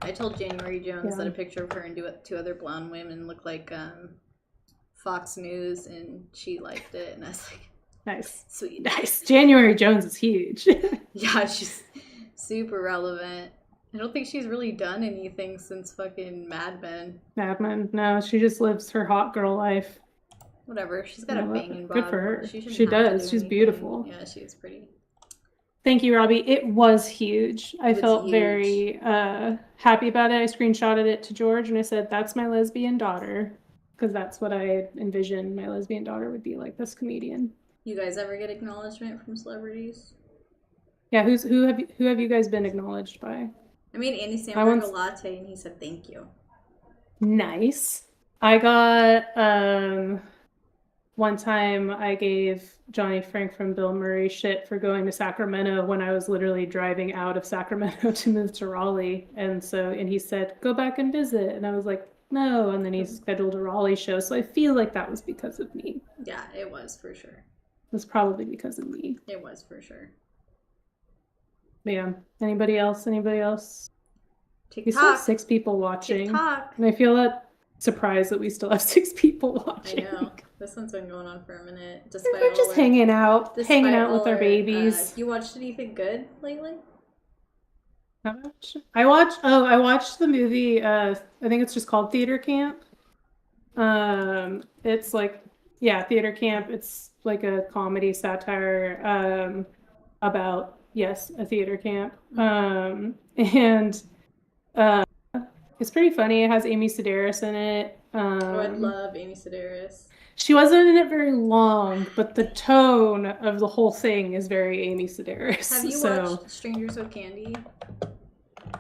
I told January Jones that a picture of her and two other blonde women look like Fox News, and she liked it, and I was like, nice. Sweet. Nice. January Jones is huge. Yeah, she's super relevant. I don't think she's really done anything since fucking Mad Men. Mad Men. No, she just lives her hot girl life. Whatever. She's got a banging bob. Good for her. She does. She's beautiful. Yeah, she's pretty. Thank you, Robbie. It was huge. I felt very happy about it. I screenshotted it to George and I said, that's my lesbian daughter. Because that's what I envisioned my lesbian daughter would be like, this comedian. You guys ever get acknowledgement from celebrities? Yeah, who have you guys been acknowledged by? I made Andy Samberg a latte and he said thank you. Nice. I got one time I gave Johnny Frank from Bill Murray shit for going to Sacramento when I was literally driving out of Sacramento to move to Raleigh. And he said, go back and visit. And I was like, no. And then he scheduled a Raleigh show. So I feel like that was because of me. Yeah, it was for sure. It was probably because of me. It was for sure. But yeah. Anybody else? TikTok. We still have 6 people watching. TikTok. And I feel surprised that we still have 6 people watching. I know. This one's been going on for a minute. We're just hanging out with our babies. You watched anything good lately? I watched the movie, I think it's just called Theater Camp. It's like, Theater Camp. It's like a comedy satire about, a theater camp. And it's pretty funny. It has Amy Sedaris in it. I love Amy Sedaris. She wasn't in it very long, but the tone of the whole thing is very Amy Sedaris. Have you watched Strangers with Candy?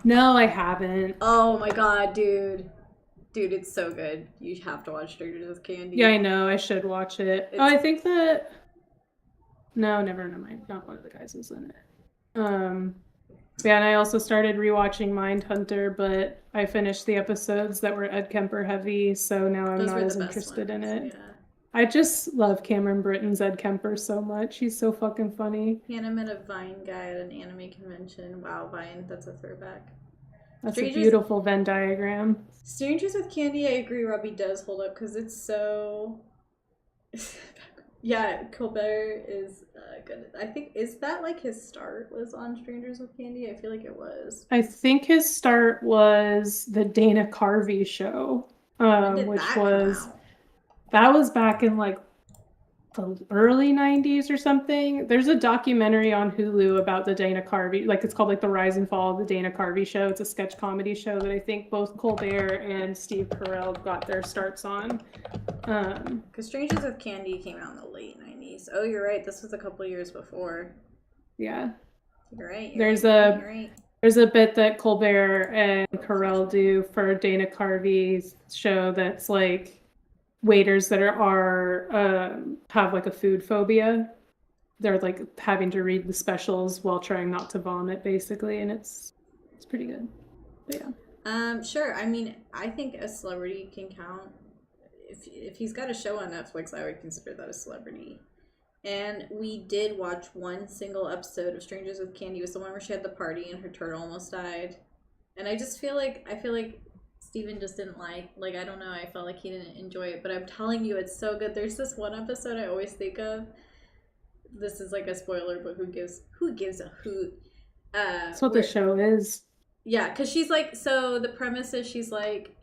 No, I haven't. Oh my god, dude. Dude, it's so good. You have to watch Strangers with Candy. Yeah, I know. I should watch it. I think that... No, never mind. Not one of the guys was in it. Yeah, and I also started rewatching Mindhunter, but I finished the episodes that were Ed Kemper heavy, so now I'm not as interested in it. Yeah. I just love Cameron Britton's Ed Kemper so much. He's so fucking funny. Hannah met a Vine guy at an anime convention. Wow, Vine, that's a throwback. That's a beautiful Venn diagram. Strangers with Candy, I agree, Robbie does hold up because it's so... Yeah, Colbert is good. I think, is that like his start was on Strangers with Candy? I feel like it was. I think his start was the Dana Carvey show, that was back in like the early 90s or something. There's a documentary on Hulu about the Dana Carvey, like it's called like The Rise and Fall of the Dana Carvey Show. It's a sketch comedy show that I think both Colbert and Steve Carell got their starts on. Because Strangers with Candy came out in the late 90s. Oh, you're right. This was a couple years before. Yeah. You're right. There's a bit that Colbert and Carell do for Dana Carvey's show that's like waiters that are have like a food phobia. They're like having to read the specials while trying not to vomit, basically, and it's pretty good. But yeah. Sure. I mean, I think a celebrity can count. If he's got a show on Netflix, I would consider that a celebrity. And we did watch one single episode of Strangers with Candy. It was the one where she had the party and her turtle almost died. And I feel like Steven just didn't like, I don't know, I felt like he didn't enjoy it, but I'm telling you, it's so good. There's this one episode I always think of. This is like a spoiler, but who gives a hoot? That's what the show is. Yeah, because she's like, so the premise is she's like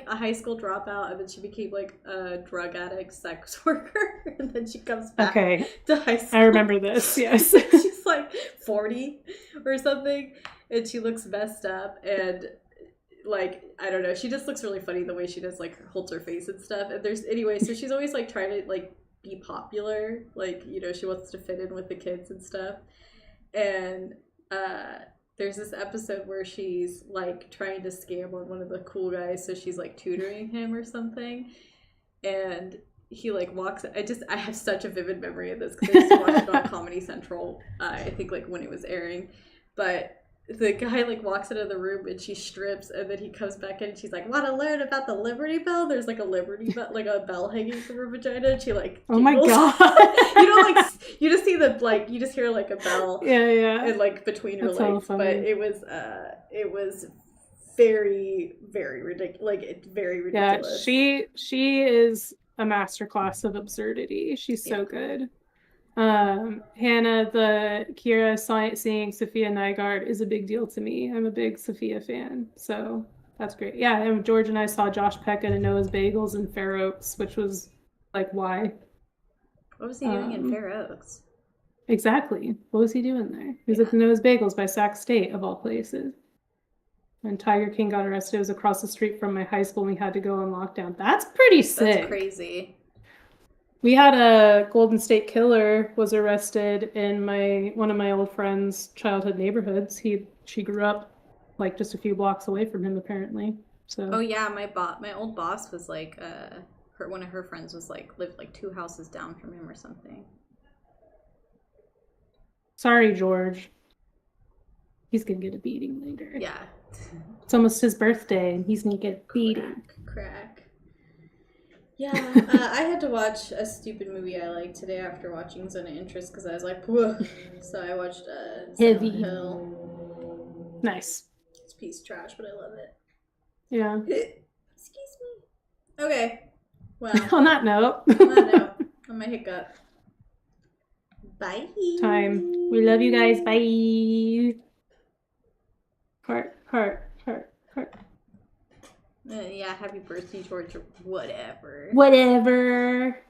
a high school dropout, and then she became like a drug addict sex worker, and then she comes back to high school. I remember this, yes. She's like 40 or something, and she looks messed up, and like, I don't know, she just looks really funny the way she does, like, holds her face and stuff. And so she's always like trying to like be popular, like, you know, she wants to fit in with the kids and stuff. And there's this episode where she's like trying to scam on one of the cool guys, so she's like tutoring him or something, and he like walks. I have such a vivid memory of this because I used to watch it on Comedy Central. I think like when it was airing, but the guy like walks into the room and she strips, and then he comes back in and she's like, "Want to learn about the Liberty Bell?" There's like a Liberty Bell, like a bell hanging from her vagina, and she like oh my god, you know, like you just see the like you just hear like a bell, yeah, and like between her legs. But it was very, very ridiculous. Like, it's very ridiculous. Yeah, she is a masterclass of absurdity. She's so good. Hannah, the Kira seeing Sophia Nygaard is a big deal to me. I'm a big Sophia fan, so that's great. Yeah, and George and I saw Josh Peck at Noah's Bagels in Fair Oaks, which was like, why? What was he doing in Fair Oaks? Exactly. What was he doing there? He was at the Noah's Bagels by Sac State, of all places. When Tiger King got arrested, it was across the street from my high school and we had to go on lockdown. That's pretty sick. That's crazy. We had a Golden State Killer was arrested in one of my old friend's childhood neighborhoods. She grew up like just a few blocks away from him, apparently. So. Oh yeah, my old boss was like one of her friends was like lived like 2 houses down from him or something. Sorry, George. He's gonna get a beating later. Yeah. It's almost his birthday and he's gonna get a beating. Crack. Yeah, I had to watch a stupid movie I liked today after watching Zone of Interest because I was like, whoa. So I watched Heavy. Hill. Nice. It's a piece of trash, but I love it. Yeah. Excuse me. Okay. Well. On that note. On my hiccup. Bye. Time. We love you guys. Bye. Heart, heart, heart, heart. Yeah, happy birthday, George, or whatever. Whatever.